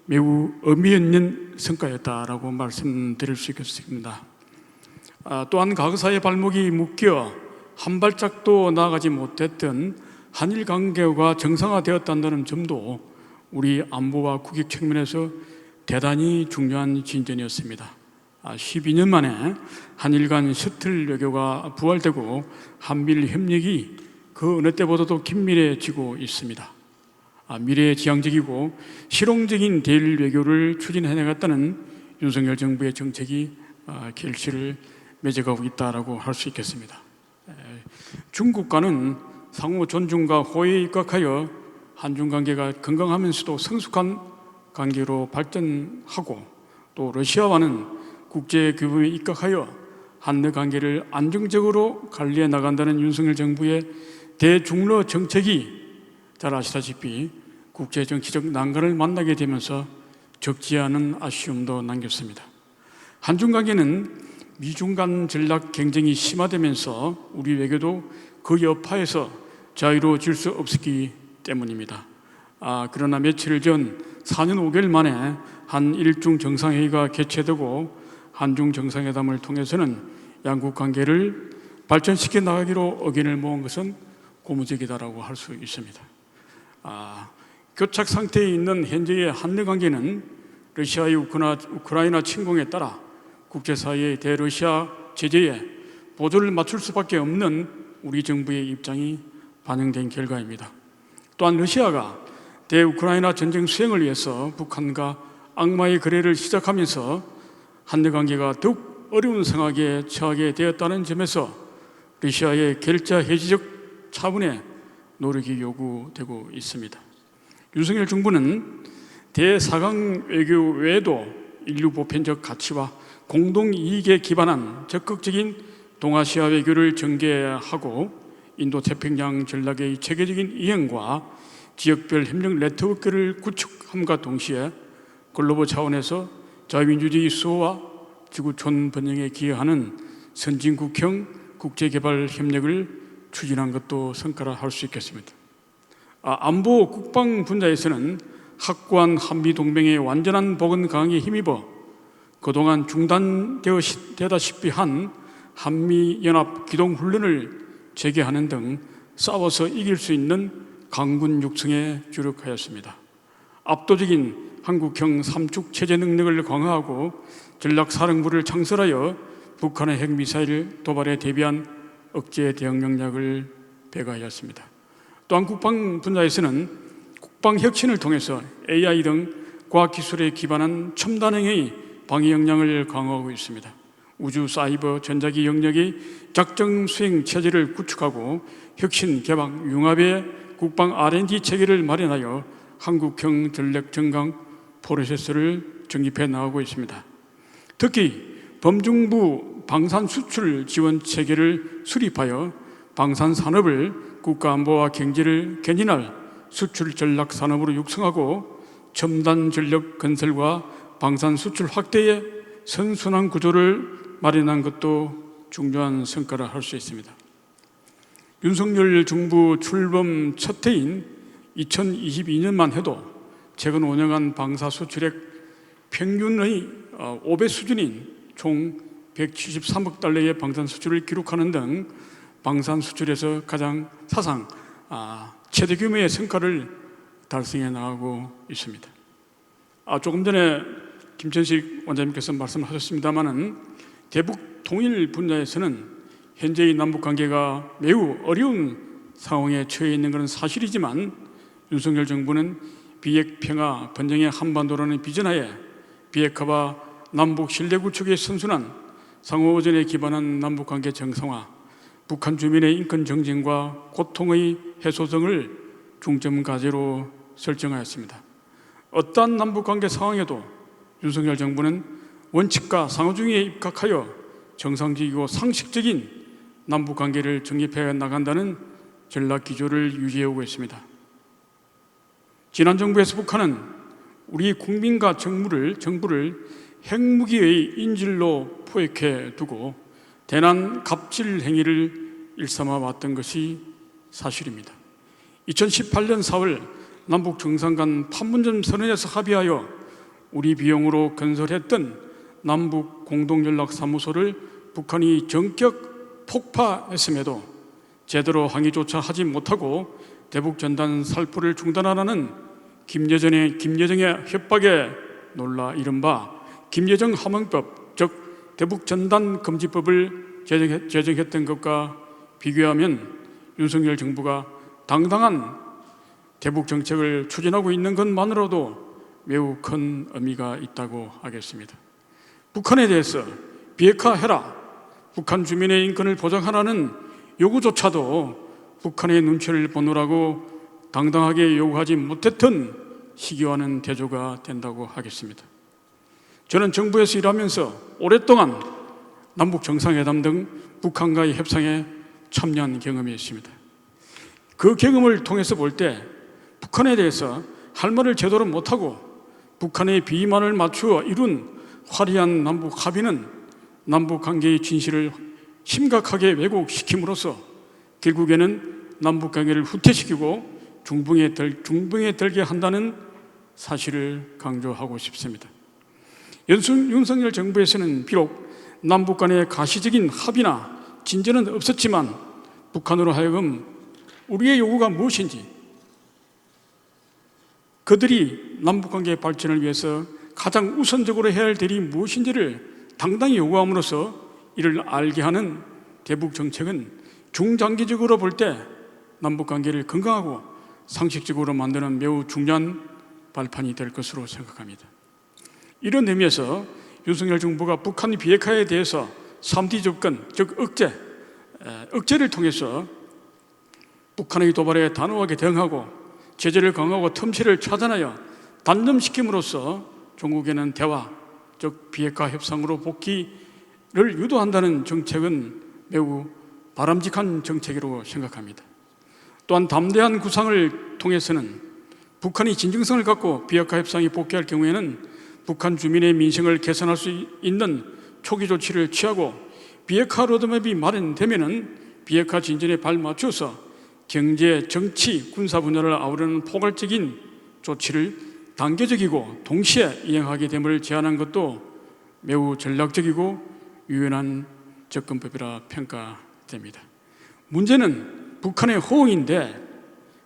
매우 의미 있는 성과였다라고 말씀드릴 수 있겠습니다. 또한 과거사의 발목이 묶여 한 발짝도 나아가지 못했던 한일 관계가 정상화되었다는 점도 우리 안보와 국익 측면에서 대단히 중요한 진전이었습니다. 12년 만에 한일 간 셔틀 외교가 부활되고 한미일 협력이 그 어느 때보다도 긴밀해지고 있습니다. 미래지향적이고 실용적인 대일 외교를 추진해 나갔다는 윤석열 정부의 정책이 결실을 맺어가고 있다고 할 수 있겠습니다. 중국과는 상호 존중과 호의에 입각하여 한중 관계가 건강하면서도 성숙한 관계로 발전하고, 또 러시아와는 국제규범에 입각하여 한일 관계를 안정적으로 관리해 나간다는 윤석열 정부의 대중러 정책이 잘 아시다시피 국제정치적 난관을 만나게 되면서 적지 않은 아쉬움도 남겼습니다. 한중 관계는 미중 간 전략 경쟁이 심화되면서 우리 외교도 그 여파에서 자유로워질 수 없었기 때문입니다. 그러나 며칠 전 4년 5개월 만에 한일중 정상회의가 개최되고 한중 정상회담을 통해서는 양국 관계를 발전시켜 나가기로 의견을 모은 것은 고무적이다라고 할 수 있습니다. 교착 상태에 있는 현재의 한일 관계는 러시아의 우크라이나 침공에 따라 국제사회의 대러시아 제재에 보조를 맞출 수밖에 없는 우리 정부의 입장이 반영된 결과입니다. 또한 러시아가 대우크라이나 전쟁 수행을 위해서 북한과 악마의 거래를 시작하면서 한일 관계가 더욱 어려운 상황에 처하게 되었다는 점에서 러시아의 결자 해지적 차원의 노력이 요구되고 있습니다. 윤석열 정부는 대사강 외교 외에도 인류 보편적 가치와 공동 이익에 기반한 적극적인 동아시아 외교를 전개하고 인도 태평양 전략의 체계적인 이행과 지역별 협력 네트워크를 구축함과 동시에 글로벌 차원에서 자유민주주의 수호와 지구촌 번영에 기여하는 선진국형 국제개발 협력을 추진한 것도 성과라 할 수 있겠습니다. 안보 국방 분야에서는 확고한 한미동맹의 완전한 복원 강화에 힘입어 그동안 중단되다시피 한 한미연합 기동훈련을 재개하는 등 싸워서 이길 수 있는 강군 육성에 주력하였습니다. 압도적인 한국형 삼축 체제 능력을 강화하고 전략사령부를 창설하여 북한의 핵미사일 도발에 대비한 억제 대응 역량을 배가하였습니다. 또한 국방 분야에서는 국방 혁신을 통해서 AI 등 과학기술에 기반한 첨단행의 방위 역량을 강화하고 있습니다. 우주, 사이버, 전자기 영역의 작전 수행 체제를 구축하고 혁신, 개방, 융합의 국방 R&D 체계를 마련하여 한국형 전략 전강 프로세스를 정립해 나가고 있습니다. 특히 범정부 방산 수출 지원 체계를 수립하여 방산 산업을 국가 안보와 경제를 견인할 수출 전략 산업으로 육성하고 첨단 전력 건설과 방산 수출 확대에 선순환 구조를 마련한 것도 중요한 성과라 할 수 있습니다. 윤석열 정부 출범 첫 해인 2022년만 해도 최근 5년간 방사 수출액 평균의 5배 수준인 총 173억 달러의 방산 수출을 기록하는 등 방산 수출에서 가장 사상 최대 규모의 성과를 달성해 나가고 있습니다. 조금 전에 김천식 원장님께서 말씀하셨습니다마는 대북 통일 분야에서는 현재의 남북 관계가 매우 어려운 상황에 처해 있는 것은 사실이지만 윤석열 정부는 비핵 평화 번영의 한반도라는 비전하에 비핵화와 남북 신뢰 구축의 선순환, 상호 의존에 기반한 남북 관계 정상화, 북한 주민의 인권 정진과 고통의 해소 등을 중점 과제로 설정하였습니다. 어떠한 남북 관계 상황에도 윤석열 정부는 원칙과 상호주의에 입각하여 정상적이고 상식적인 남북 관계를 정립해 나간다는 전략 기조를 유지해 오고 있습니다. 지난 정부에서 북한은 우리 국민과 정부를 핵무기의 인질로 포획해 두고 대남 갑질 행위를 일삼아 왔던 것이 사실입니다. 2018년 4월 남북 정상 간 판문점 선언에서 합의하여 우리 비용으로 건설했던 남북 공동연락사무소를 북한이 전격 폭파했음에도 제대로 항의조차 하지 못하고 대북 전단 살포를 중단하라는 김여정의 협박에 놀라 이른바 김여정 하명법, 즉 대북 전단 금지법을 제정했던 것과 비교하면 윤석열 정부가 당당한 대북 정책을 추진하고 있는 것만으로도 매우 큰 의미가 있다고 하겠습니다. 북한에 대해서 비핵화해라, 북한 주민의 인권을 보장하라는 요구조차도 북한의 눈치를 보느라고 당당하게 요구하지 못했던 시기와는 대조가 된다고 하겠습니다. 저는 정부에서 일하면서 오랫동안 남북 정상회담 등 북한과의 협상에 참여한 경험이 있습니다. 그 경험을 통해서 볼 때 북한에 대해서 할 말을 제대로 못하고 북한의 비만을 맞추어 이룬 화려한 남북 합의는 남북 관계의 진실을 심각하게 왜곡시킴으로써 결국에는 남북 관계를 후퇴시키고 중붕에 들게 한다는 사실을 강조하고 싶습니다. 윤석열 정부에서는 비록 남북 간의 가시적인 합의나 진전은 없었지만 북한으로 하여금 우리의 요구가 무엇인지, 그들이 남북관계 발전을 위해서 가장 우선적으로 해야 할 일이 무엇인지를 당당히 요구함으로써 이를 알게 하는 대북 정책은 중장기적으로 볼 때 남북관계를 건강하고 상식적으로 만드는 매우 중요한 발판이 될 것으로 생각합니다. 이런 의미에서 윤석열 정부가 북한 비핵화에 대해서 3D 접근, 즉 억제를 통해서 북한의 도발에 단호하게 대응하고 제재를 강화하고 틈새를 차단하여 단념시킴으로써 종국에는 대화, 즉 비핵화 협상으로 복귀를 유도한다는 정책은 매우 바람직한 정책이라고 생각합니다. 또한 담대한 구상을 통해서는 북한이 진정성을 갖고 비핵화 협상에 복귀할 경우에는 북한 주민의 민생을 개선할 수 있는 초기 조치를 취하고 비핵화 로드맵이 마련되면은 비핵화 진전에 발맞춰서 경제, 정치, 군사 분야를 아우르는 포괄적인 조치를 단계적이고 동시에 이행하게 됨을 제안한 것도 매우 전략적이고 유연한 접근법이라 평가됩니다. 문제는 북한의 호응인데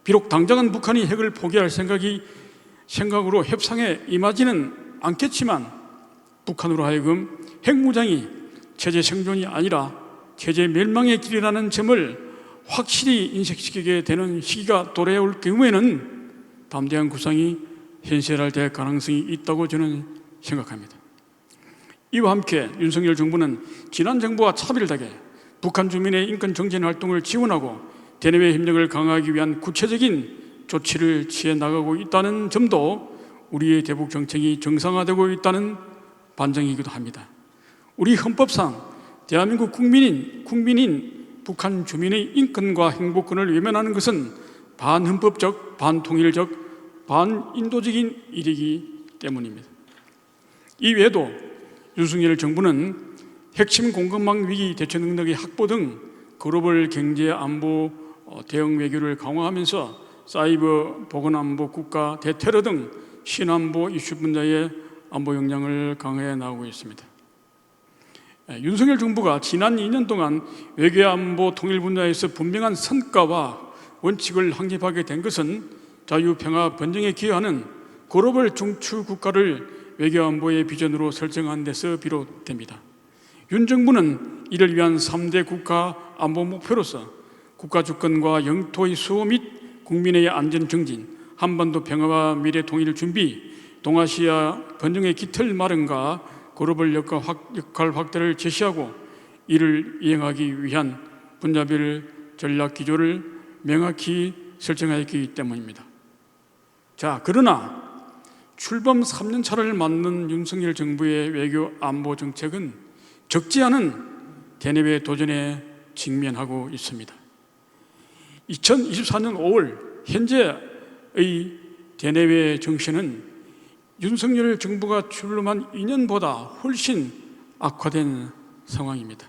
비록 당장은 북한이 핵을 포기할 생각으로 협상에 임하지는 않겠지만 북한으로 하여금 핵무장이 체제 생존이 아니라 체제 멸망의 길이라는 점을 확실히 인식시키게 되는 시기가 도래올 경우에는 담대한 구상이 현실화될 가능성이 있다고 저는 생각합니다. 이와 함께 윤석열 정부는 지난 정부와 차별하게 북한 주민의 인권 정진 활동을 지원하고 대내외 협력을 강화하기 위한 구체적인 조치를 취해 나가고 있다는 점도 우리의 대북 정책이 정상화되고 있다는 반증이기도 합니다. 우리 헌법상 대한민국 국민인 북한 주민의 인권과 행복권을 외면하는 것은 반헌법적, 반통일적, 반인도적인 일이기 때문입니다. 이외에도 윤석열 정부는 핵심 공급망 위기 대처 능력의 확보 등 글로벌 경제 안보 대응 외교를 강화하면서 사이버 보건안보, 국가 대테러 등 신안보 이슈 분야의 안보 역량을 강화해 나가고 있습니다. 윤석열 정부가 지난 2년 동안 외교안보 통일 분야에서 분명한 성과와 원칙을 확립하게 된 것은 자유평화 번영에 기여하는 글로벌 중추 국가를 외교안보의 비전으로 설정한 데서 비롯됩니다. 윤 정부는 이를 위한 3대 국가 안보 목표로서 국가 주권과 영토의 수호 및 국민의 안전 증진, 한반도 평화와 미래 통일 준비, 동아시아 번영의 기틀 마련과 글로벌 역할 확대를 제시하고 이를 이행하기 위한 분야별 전략 기조를 명확히 설정하였기 때문입니다. 자, 그러나 출범 3년 차를 맞는 윤석열 정부의 외교 안보 정책은 적지 않은 대내외 도전에 직면하고 있습니다. 2024년 5월 현재의 대내외 정신은 윤석열 정부가 출범한 2년보다 훨씬 악화된 상황입니다.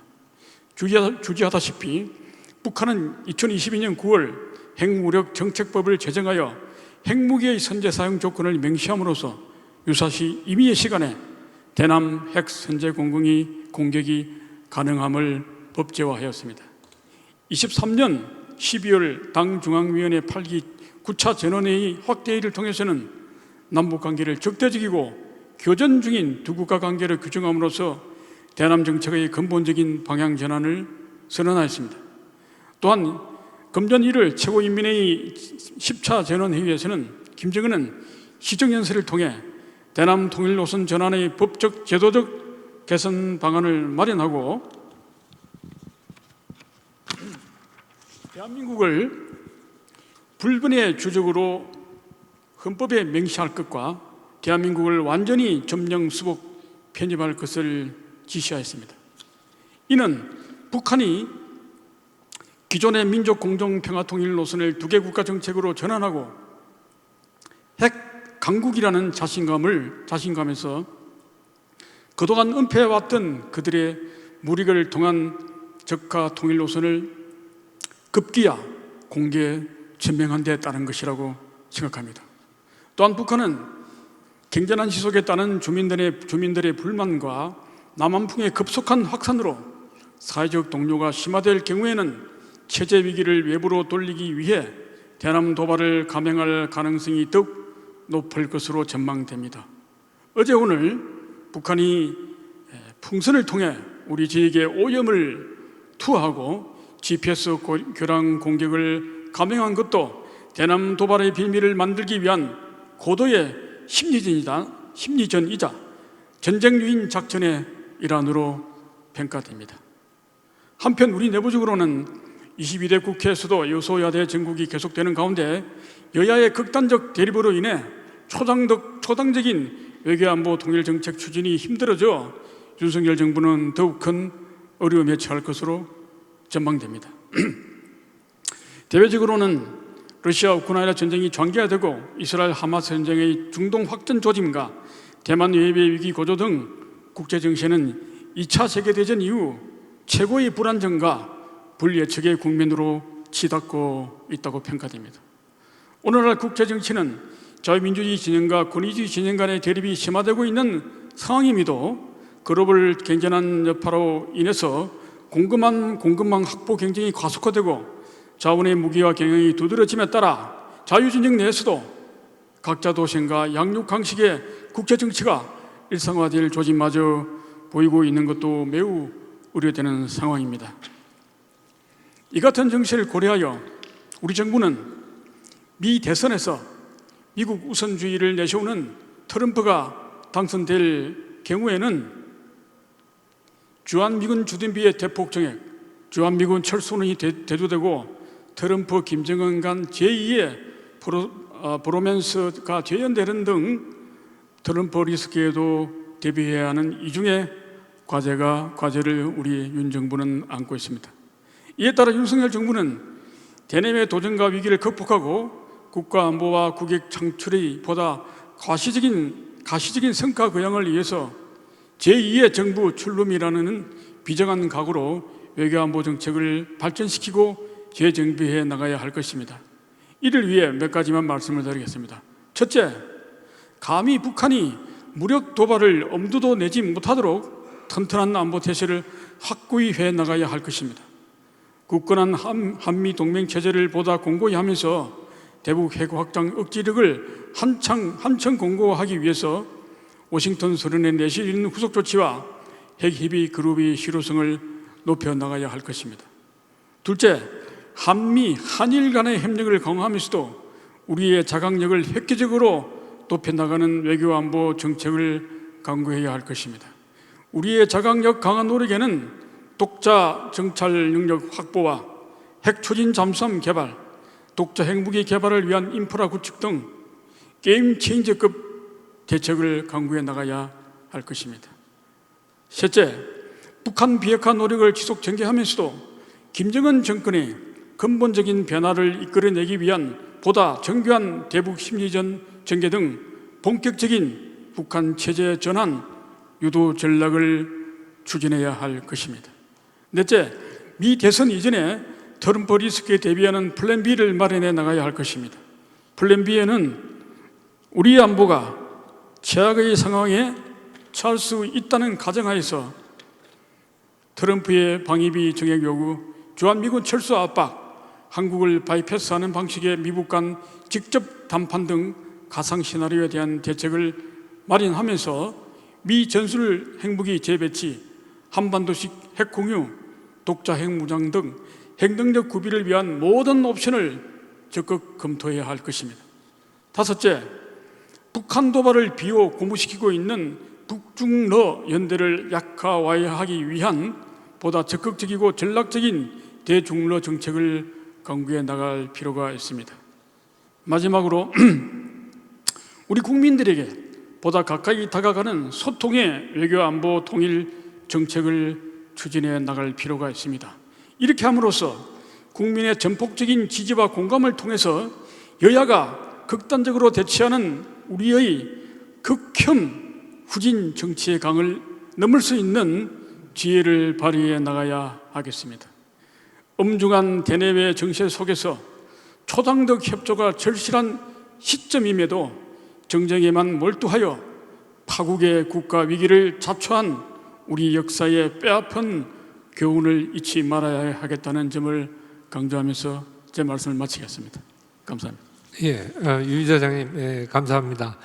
주지하다시피 북한은 2022년 9월 핵무력 정책법을 제정하여 핵무기의 선제 사용 조건을 명시함으로써 유사시 임의의 시간에 대남 핵 선제 공격이 가능함을 법제화하였습니다. 23년 12월 당 중앙위원회 8기 9차 전원회의 확대회의를 통해서는 남북관계를 적대적이고 교전 중인 두 국가 관계를 규정함으로써 대남 정책의 근본적인 방향 전환을 선언하였습니다. 또한 금년 1월 최고인민회의 10차 전원회의에서는 김정은은 시정연설을 통해 대남 통일 노선 전환의 법적 제도적 개선 방안을 마련하고 대한민국을 불변의 주적으로 헌법에 명시할 것과 대한민국을 완전히 점령 수복 편입할 것을 지시하였습니다. 이는 북한이 기존의 민족 공정 평화 통일 노선을 두 개 국가 정책으로 전환하고 핵 강국이라는 자신감에서 그동안 은폐해왔던 그들의 무력을 통한 적화 통일 노선을 급기야 공개 전명한 데 따른 것이라고 생각합니다. 또한 북한은 경제난 지속에 따른 주민들의 불만과 남한풍의 급속한 확산으로 사회적 동요가 심화될 경우에는 체제 위기를 외부로 돌리기 위해 대남 도발을 감행할 가능성이 더욱 높을 것으로 전망됩니다. 어제 오늘 북한이 풍선을 통해 우리 지역에 오염을 투하하고 GPS 교량 공격을 감행한 것도 대남 도발의 빌미를 만들기 위한 고도의 심리전이자 전쟁 유인 작전의 일환으로 평가됩니다. 한편 우리 내부적으로는 22대 국회에서도 여소야대 정국이 계속되는 가운데 여야의 극단적 대립으로 인해 초당적인 외교안보 통일 정책 추진이 힘들어져 윤석열 정부는 더욱 큰 어려움에 처할 것으로 전망됩니다. 대외적으로는 러시아 우크라이나 전쟁이 장기화되고 이스라엘 하마스 전쟁의 중동 확전 조짐과 대만 외교 위기 고조 등 국제 정세는 2차 세계대전 이후 최고의 불안정과 불예측의 국면으로 치닫고 있다고 평가됩니다. 오늘날 국제 정치는 자유민주주의 진영과 권위주의 진영 간의 대립이 심화되고 있는 상황임에도 글로벌 경제난 여파로 인해서 공급망 확보 경쟁이 과속화되고 자원의 무기화 경영이 두드러짐에 따라 자유진영 내에서도 각자 도생과 양육강식의 국제정치가 일상화될 조짐마저 보이고 있는 것도 매우 우려되는 상황입니다. 이 같은 정세를 고려하여 우리 정부는 미 대선에서 미국 우선주의를 내세우는 트럼프가 당선될 경우에는 주한미군 주둔비의 대폭 정액, 주한미군 철수론이 대두되고 트럼프, 김정은 간 제2의 브로맨스가 재현되는 등 트럼프 리스크에도 대비해야 하는 이중의 과제를 우리 윤 정부는 안고 있습니다. 이에 따라 윤석열 정부는 대내외 도전과 위기를 극복하고 국가 안보와 국익 창출의 보다 가시적인 성과 거양을 위해서 제2의 정부 출범이라는 비정한 각오로 외교안보 정책을 발전시키고 재정비해 나가야 할 것입니다. 이를 위해 몇 가지만 말씀을 드리겠습니다. 첫째, 감히 북한이 무력 도발을 엄두도 내지 못하도록 튼튼한 안보 태세를 확고히 해 나가야 할 것입니다. 굳건한 한미 동맹 체제를 보다 공고히 하면서 대북 핵 확장 억지력을 한층 공고하기 위해서 워싱턴 선언에 내실 있는 후속 조치와 핵 협의 그룹의 실효성을 높여 나가야 할 것입니다. 둘째, 한미 한일 간의 협력을 강화하면서도 우리의 자각력을 획기적으로 높여나가는 외교안보 정책을 강구해야 할 것입니다. 우리의 자각력 강화 노력에는 독자 정찰 능력 확보와 핵 추진 잠수함 개발, 독자 핵무기 개발을 위한 인프라 구축 등 게임 체인저급 대책을 강구해 나가야 할 것입니다. 셋째, 북한 비핵화 노력을 지속 전개하면서도 김정은 정권의 근본적인 변화를 이끌어내기 위한 보다 정교한 대북 심리전 전개 등 본격적인 북한 체제 전환 유도 전략을 추진해야 할 것입니다. 넷째, 미 대선 이전에 트럼프 리스크에 대비하는 플랜 B를 마련해 나가야 할 것입니다. 플랜 B에는 우리 안보가 최악의 상황에 처할 수 있다는 가정하에서 트럼프의 방위비 정액 요구, 주한미군 철수 압박, 한국을 바이패스하는 방식의 미국 간 직접 담판 등 가상 시나리오에 대한 대책을 마련하면서 미 전술 핵무기 재배치, 한반도식 핵 공유, 독자 핵 무장 등 핵능력 구비를 위한 모든 옵션을 적극 검토해야 할 것입니다. 다섯째, 북한 도발을 비호 고무시키고 있는 북중러 연대를 약화하기 위한 보다 적극적이고 전략적인 대중러 정책을 강구해 나갈 필요가 있습니다. 마지막으로 우리 국민들에게 보다 가까이 다가가는 소통의 외교안보 통일 정책을 추진해 나갈 필요가 있습니다. 이렇게 함으로써 국민의 전폭적인 지지와 공감을 통해서 여야가 극단적으로 대치하는 우리의 극혐 후진 정치의 강을 넘을 수 있는 지혜를 발휘해 나가야 하겠습니다. 엄중한 대내외 정세 속에서 초당적 협조가 절실한 시점임에도 정쟁에만 몰두하여 파국의 국가 위기를 자초한 우리 역사의 뼈아픈 교훈을 잊지 말아야 하겠다는 점을 강조하면서 제 말씀을 마치겠습니다. 감사합니다. 예, 유 이사장님, 예, 감사합니다.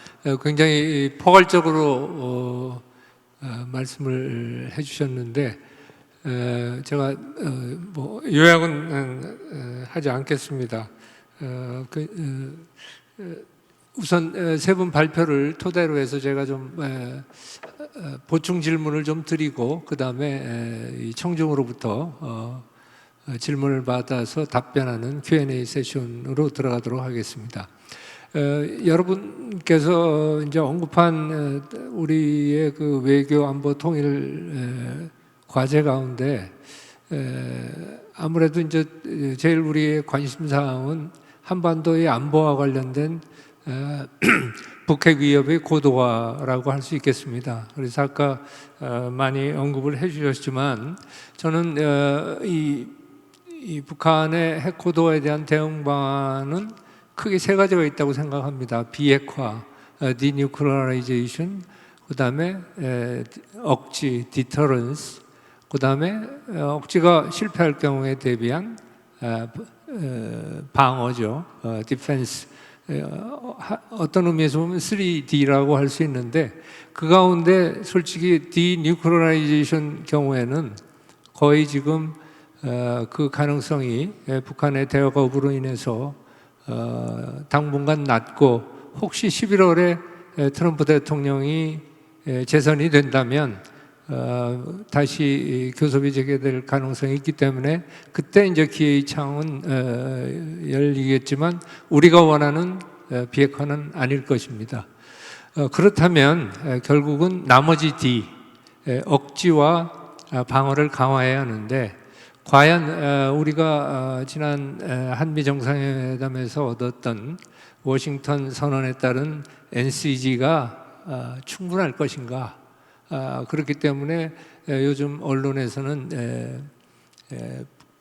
굉장히 포괄적으로 말씀을 해주셨는데 제가 뭐 요약은 하지 않겠습니다. 우선 세 분 발표를 토대로 해서 제가 좀 보충 질문을 좀 드리고 그 다음에 이 청중으로부터 질문을 받아서 답변하는 Q&A 세션으로 들어가도록 하겠습니다. 여러분께서 이제 언급한 우리의 그 외교 안보 통일 과제 가운데 아무래도 이제 제일 우리의 관심 사항은 한반도의 안보와 관련된 북핵 위협의 고도화라고 할 수 있겠습니다. 그래서 아까 많이 언급을 해주셨지만 저는 이 북한의 핵 고도화에 대한 대응 방안은 크게 세 가지가 있다고 생각합니다. 비핵화, denuclearization, 그 다음에 억지, deterrence, 그 다음에 억지가 실패할 경우에 대비한 방어죠, defense. 어떤 의미에서 보면 3D라고 할 수 있는데 그 가운데 솔직히 denuclearization 경우에는 거의 지금 그 가능성이 북한의 대화 거부로 인해서 당분간 낮고 혹시 11월에 트럼프 대통령이 재선이 된다면 다시 교섭이 재개될 가능성이 있기 때문에 그때 이제 기회의 창은 열리겠지만 우리가 원하는 비핵화는 아닐 것입니다. 그렇다면 결국은 나머지 D, 억지와 방어를 강화해야 하는데 과연 우리가 지난 한미 정상회담에서 얻었던 워싱턴 선언에 따른 NCG가 충분할 것인가? 그렇기 때문에 요즘 언론에서는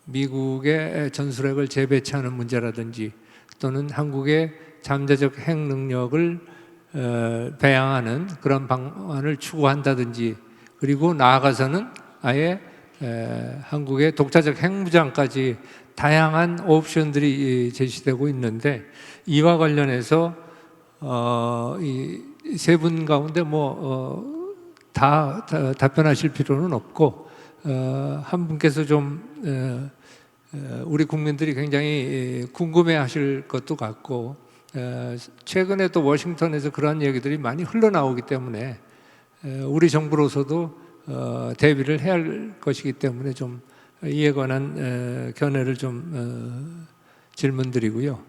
미국의 전술핵을 재배치하는 문제라든지 또는 한국의 잠재적 핵 능력을 배양하는 그런 방안을 추구한다든지, 그리고 나아가서는 아예 한국의 독자적 핵무장까지 다양한 옵션들이 제시되고 있는데, 이와 관련해서 이 세 분 가운데 다 답변하실 필요는 없고, 한 분께서 좀 우리 국민들이 굉장히 궁금해하실 것도 같고, 최근에 또 워싱턴에서 그러한 얘기들이 많이 흘러나오기 때문에 우리 정부로서도 대비를 해야 할 것이기 때문에 좀 이에 관한 견해를 좀 질문드리고요.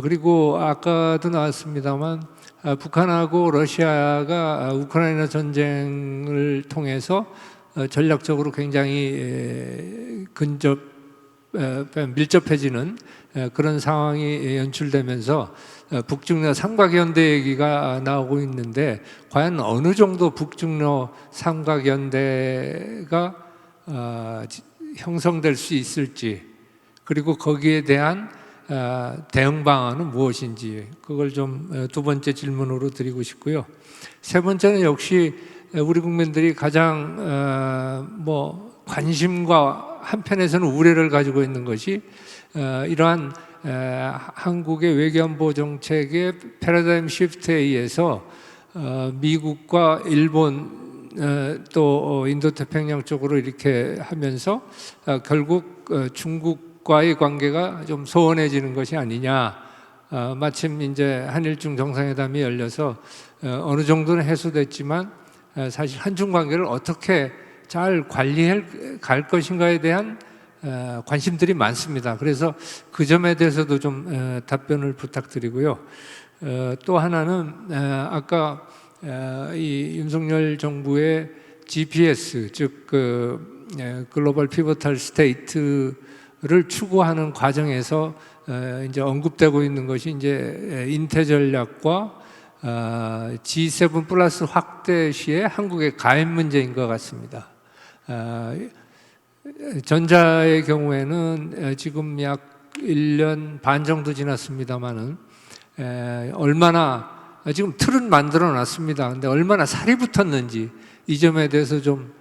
그리고 아까도 나왔습니다만 북한하고 러시아가 우크라이나 전쟁을 통해서 전략적으로 굉장히 밀접해지는 그런 상황이 연출되면서 북중러 삼각연대 얘기가 나오고 있는데, 과연 어느 정도 북중러 삼각연대가 형성될 수 있을지, 그리고 거기에 대한 대응 방안은 무엇인지, 그걸 좀 두 번째 질문으로 드리고 싶고요. 세 번째는 역시 우리 국민들이 가장 관심과 한편에서는 우려를 가지고 있는 것이 이러한 한국의 외교안보 정책의 패러다임 시프트에 의해서 미국과 일본 또 인도태평양 쪽으로 이렇게 하면서 결국 중국과의 관계가 좀 소원해지는 것이 아니냐. 마침 이제 한일중 정상회담이 열려서 어느 정도는 해소됐지만 사실 한중 관계를 어떻게 잘 관리해 갈 것인가에 대한 관심들이 많습니다. 그래서 그 점에 대해서도 좀 답변을 부탁드리고요. 또 하나는 아까 이 윤석열 정부의 GPS, 즉 글로벌 피보탈 스테이트를 추구하는 과정에서 이제 언급되고 있는 것이 이제 인태 전략과 G7 플러스 확대 시에 한국의 가입 문제인 것 같습니다. 전자의 경우에는 지금 약 1년 반 정도 지났습니다만은 얼마나 지금 틀은 만들어 놨습니다. 근데 얼마나 살이 붙었는지 이 점에 대해서 좀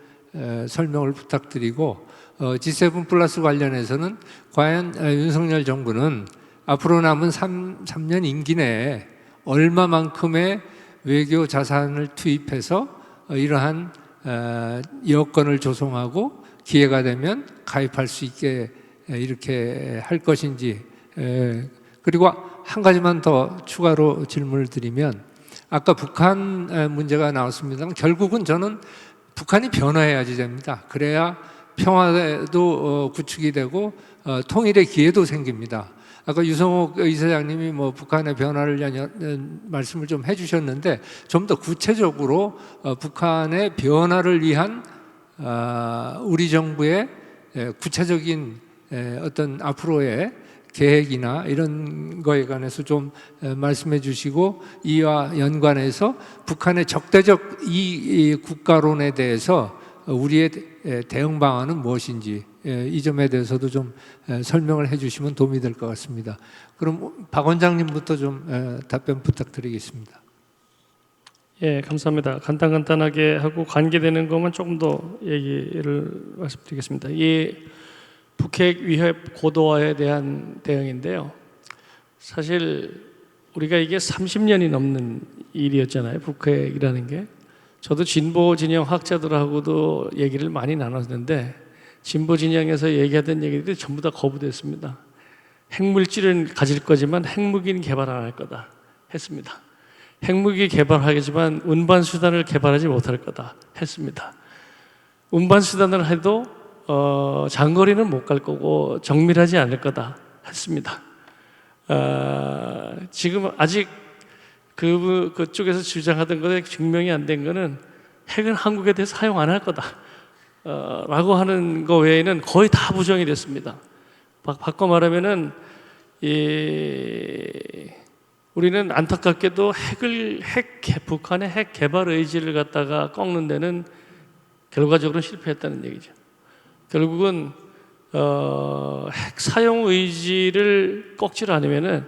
설명을 부탁드리고, G7 플러스 관련해서는 과연 윤석열 정부는 앞으로 남은 3년 임기 내에 얼마만큼의 외교 자산을 투입해서 이러한 여건을 조성하고 기회가 되면 가입할 수 있게 이렇게 할 것인지. 그리고 한 가지만 더 추가로 질문을 드리면, 아까 북한 문제가 나왔습니다만 결국은 저는 북한이 변화해야지 됩니다. 그래야 평화도 구축이 되고 통일의 기회도 생깁니다. 아까 유성옥 이사장님이 북한의 변화를 위한 말씀을 좀 해주셨는데, 좀 더 구체적으로 북한의 변화를 위한 우리 정부의 구체적인 어떤 앞으로의 계획이나 이런 거에 관해서 좀 말씀해 주시고, 이와 연관해서 북한의 적대적 이 국가론에 대해서 우리의 대응 방안은 무엇인지, 이 점에 대해서도 좀 설명을 해 주시면 도움이 될 것 같습니다. 그럼 박 원장님부터 좀 답변 부탁드리겠습니다. 예, 감사합니다. 간단하게 하고 관계되는 것만 조금 더 얘기를 말씀드리겠습니다. 이 북핵 위협 고도화에 대한 대응인데요. 사실 우리가 이게 30년이 넘는 일이었잖아요. 북핵이라는 게. 저도 진보 진영 학자들하고도 얘기를 많이 나눴는데, 진보 진영에서 얘기하던 얘기들이 전부 다 거부됐습니다. 핵물질은 가질 거지만 핵무기는 개발 안 할 거다 했습니다. 핵무기 개발하겠지만 운반 수단을 개발하지 못할 거다 했습니다. 운반 수단을 해도 장거리는 못 갈 거고 정밀하지 않을 거다 했습니다. 지금 아직 그쪽에서 주장하던 것에 증명이 안 된 거는 핵은 한국에 대해서 사용 안 할 거다. 라고 하는 거 외에는 거의 다 부정이 됐습니다. 바꿔 말하면은 우리는 안타깝게도 북한의 핵 개발 의지를 갖다가 꺾는 데는 결과적으로 실패했다는 얘기죠. 결국은 핵 사용 의지를 꺾지 않으면은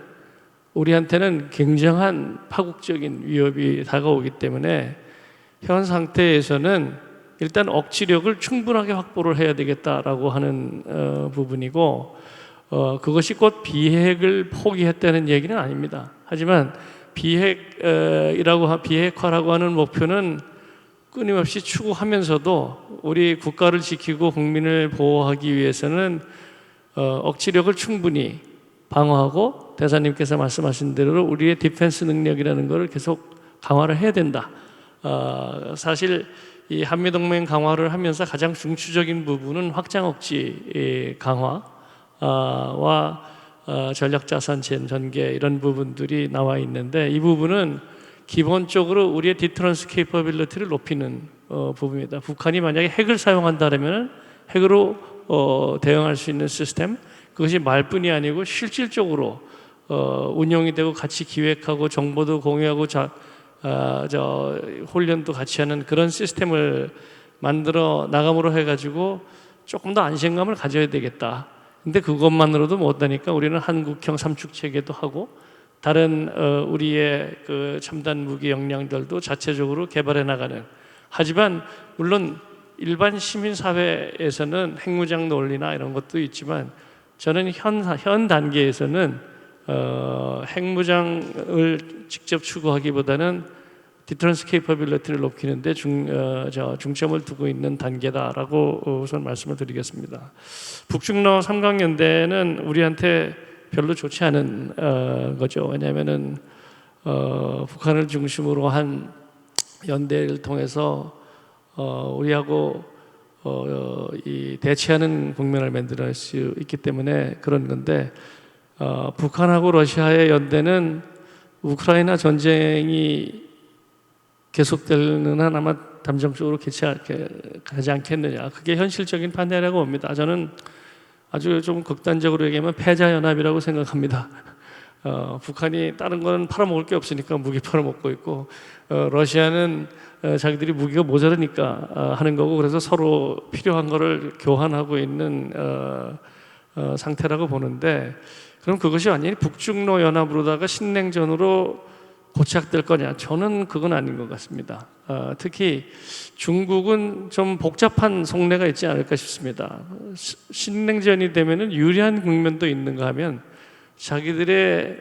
우리한테는 굉장한 파국적인 위협이 다가오기 때문에 현 상태에서는 일단 억지력을 충분하게 확보를 해야 되겠다라고 하는 부분이고, 그것이 곧 비핵을 포기했다는 얘기는 아닙니다. 하지만 비핵화라고 하는 목표는 끊임없이 추구하면서도 우리 국가를 지키고 국민을 보호하기 위해서는 억지력을 충분히 방어하고, 대사님께서 말씀하신 대로 우리의 디펜스 능력이라는 것을 계속 강화를 해야 된다. 사실 이 한미동맹 강화를 하면서 가장 중추적인 부분은 확장 억지 강화와 전략자산 전개 이런 부분들이 나와 있는데, 이 부분은 기본적으로 우리의 디터런스 케이퍼빌리티를 높이는 부분입니다. 북한이 만약에 핵을 사용한다면 핵으로 대응할 수 있는 시스템, 그것이 말뿐이 아니고 실질적으로 운영이 되고 같이 기획하고 정보도 공유하고 훈련도 같이 하는 그런 시스템을 만들어 나감으로 해가지고 조금 더 안심감을 가져야 되겠다. 근데 그것만으로도 못하니까 우리는 한국형 삼축 체계도 하고 다른 우리의 그 첨단 무기 역량들도 자체적으로 개발해 나가는. 하지만 물론 일반 시민 사회에서는 핵무장 논리나 이런 것도 있지만, 저는 현 단계에서는 핵무장을 직접 추구하기보다는 디터런스 케이퍼빌리티를 높이는데 중점을 두고 있는 단계다라고 우선 말씀을 드리겠습니다. 북중러 3강연대는 우리한테 별로 좋지 않은 거죠. 왜냐하면은 북한을 중심으로 한 연대를 통해서 우리하고 이 대치하는 국면을 만들 수 있기 때문에 그런 건데, 북한하고 러시아의 연대는 우크라이나 전쟁이 계속되는 한 아마 잠정적으로 가지 않겠느냐, 그게 현실적인 판단이라고 봅니다. 저는 아주 좀 극단적으로 얘기하면 패자연합이라고 생각합니다. 북한이 다른 거는 팔아먹을 게 없으니까 무기 팔아먹고 있고, 러시아는 자기들이 무기가 모자르니까 하는 거고, 그래서 서로 필요한 거를 교환하고 있는 상태라고 보는데, 그럼 그것이 완전히 북중러 연합으로다가 신냉전으로 고착될 거냐? 저는 그건 아닌 것 같습니다. 특히 중국은 좀 복잡한 속내가 있지 않을까 싶습니다. 신냉전이 되면은 유리한 국면도 있는가 하면 자기들의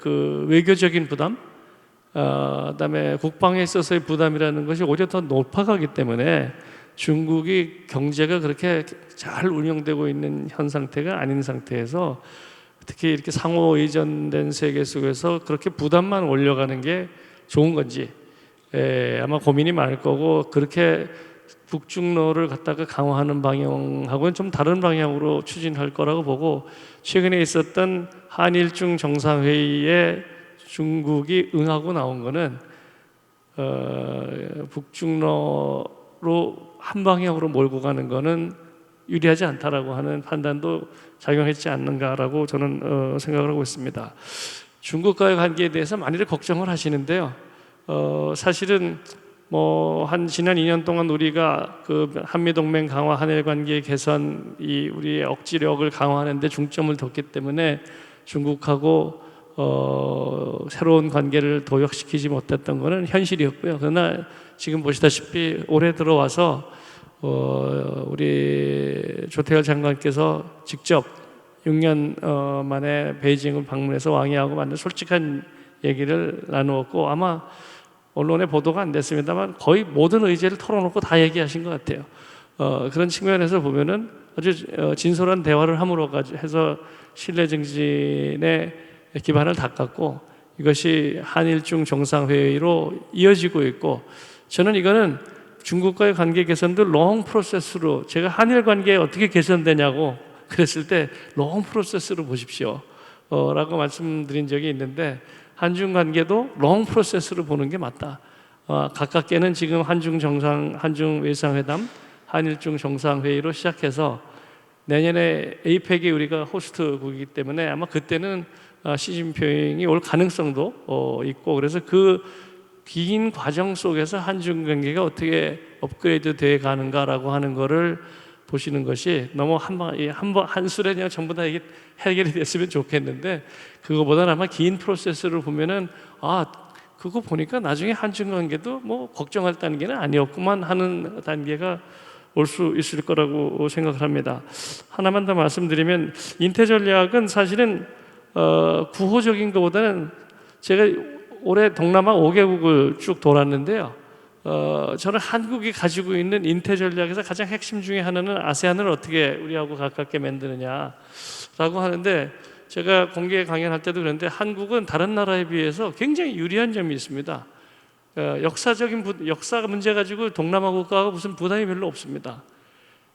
그 외교적인 부담, 그다음에 국방에 있어서의 부담이라는 것이 오히려 더 높아가기 때문에 중국이 경제가 그렇게 잘 운영되고 있는 현 상태가 아닌 상태에서, 특히 이렇게 상호 의존된 세계 속에서 그렇게 부담만 올려가는 게 좋은 건지 아마 고민이 많을 거고, 그렇게 북중러를 갖다가 강화하는 방향하고는 좀 다른 방향으로 추진할 거라고 보고, 최근에 있었던 한일중 정상회의에 중국이 응하고 나온 거는 북중러로 한 방향으로 몰고 가는 거는 유리하지 않다라고 하는 판단도 작용했지 않는가라고 저는 생각을 하고 있습니다. 중국과의 관계에 대해서 많이들 걱정을 하시는데요. 사실은 한 지난 2년 동안 우리가 그 한미동맹 강화, 한일 관계 개선, 이 우리의 억지력을 강화하는 데 중점을 뒀기 때문에 중국하고 새로운 관계를 도약시키지 못했던 것은 현실이었고요. 그러나 지금 보시다시피 올해 들어와서 우리 조태열 장관께서 직접 6년 만에 베이징을 방문해서 왕이하고 만든 솔직한 얘기를 나누었고, 아마 언론에 보도가 안 됐습니다만 거의 모든 의제를 털어놓고 다 얘기하신 것 같아요. 그런 측면에서 보면은 아주 진솔한 대화를 함으로 해서 신뢰 증진의 기반을 닦았고, 이것이 한일중 정상회의로 이어지고 있고, 저는 이거는 중국과의 관계 개선도 롱 프로세스로, 제가 한일 관계에 어떻게 개선되냐고 그랬을 때 롱 프로세스로 보십시오 라고 말씀드린 적이 있는데, 한중 관계도 롱 프로세스로 보는 게 맞다. 가깝게는 지금 한중 외상회담, 한일중 정상회의로 시작해서 내년에 에이펙이 우리가 호스트국이기 때문에 아마 그때는 시진핑이 올 가능성도 있고, 그래서 그 긴 과정 속에서 한중 관계가 어떻게 업그레이드 돼 가는가라고 하는 거를 보시는 것이 너무 한 술에 그냥 전부 다 이게 해결이 됐으면 좋겠는데, 그거보다는 아마 긴 프로세스를 보면은 그거 보니까 나중에 한중 관계도 뭐 걱정할 단계는 아니었구만 하는 단계가 올 수 있을 거라고 생각을 합니다. 하나만 더 말씀드리면, 인태 전략은 사실은 구호적인 것보다는, 제가 올해 동남아 5개국을 쭉 돌았는데요. 저는 한국이 가지고 있는 인태 전략에서 가장 핵심 중에 하나는 아세안을 어떻게 우리하고 가깝게 만드느냐라고 하는데, 제가 공개 강연할 때도 그랬는데 한국은 다른 나라에 비해서 굉장히 유리한 점이 있습니다. 역사 문제 가지고 동남아 국가가 무슨 부담이 별로 없습니다.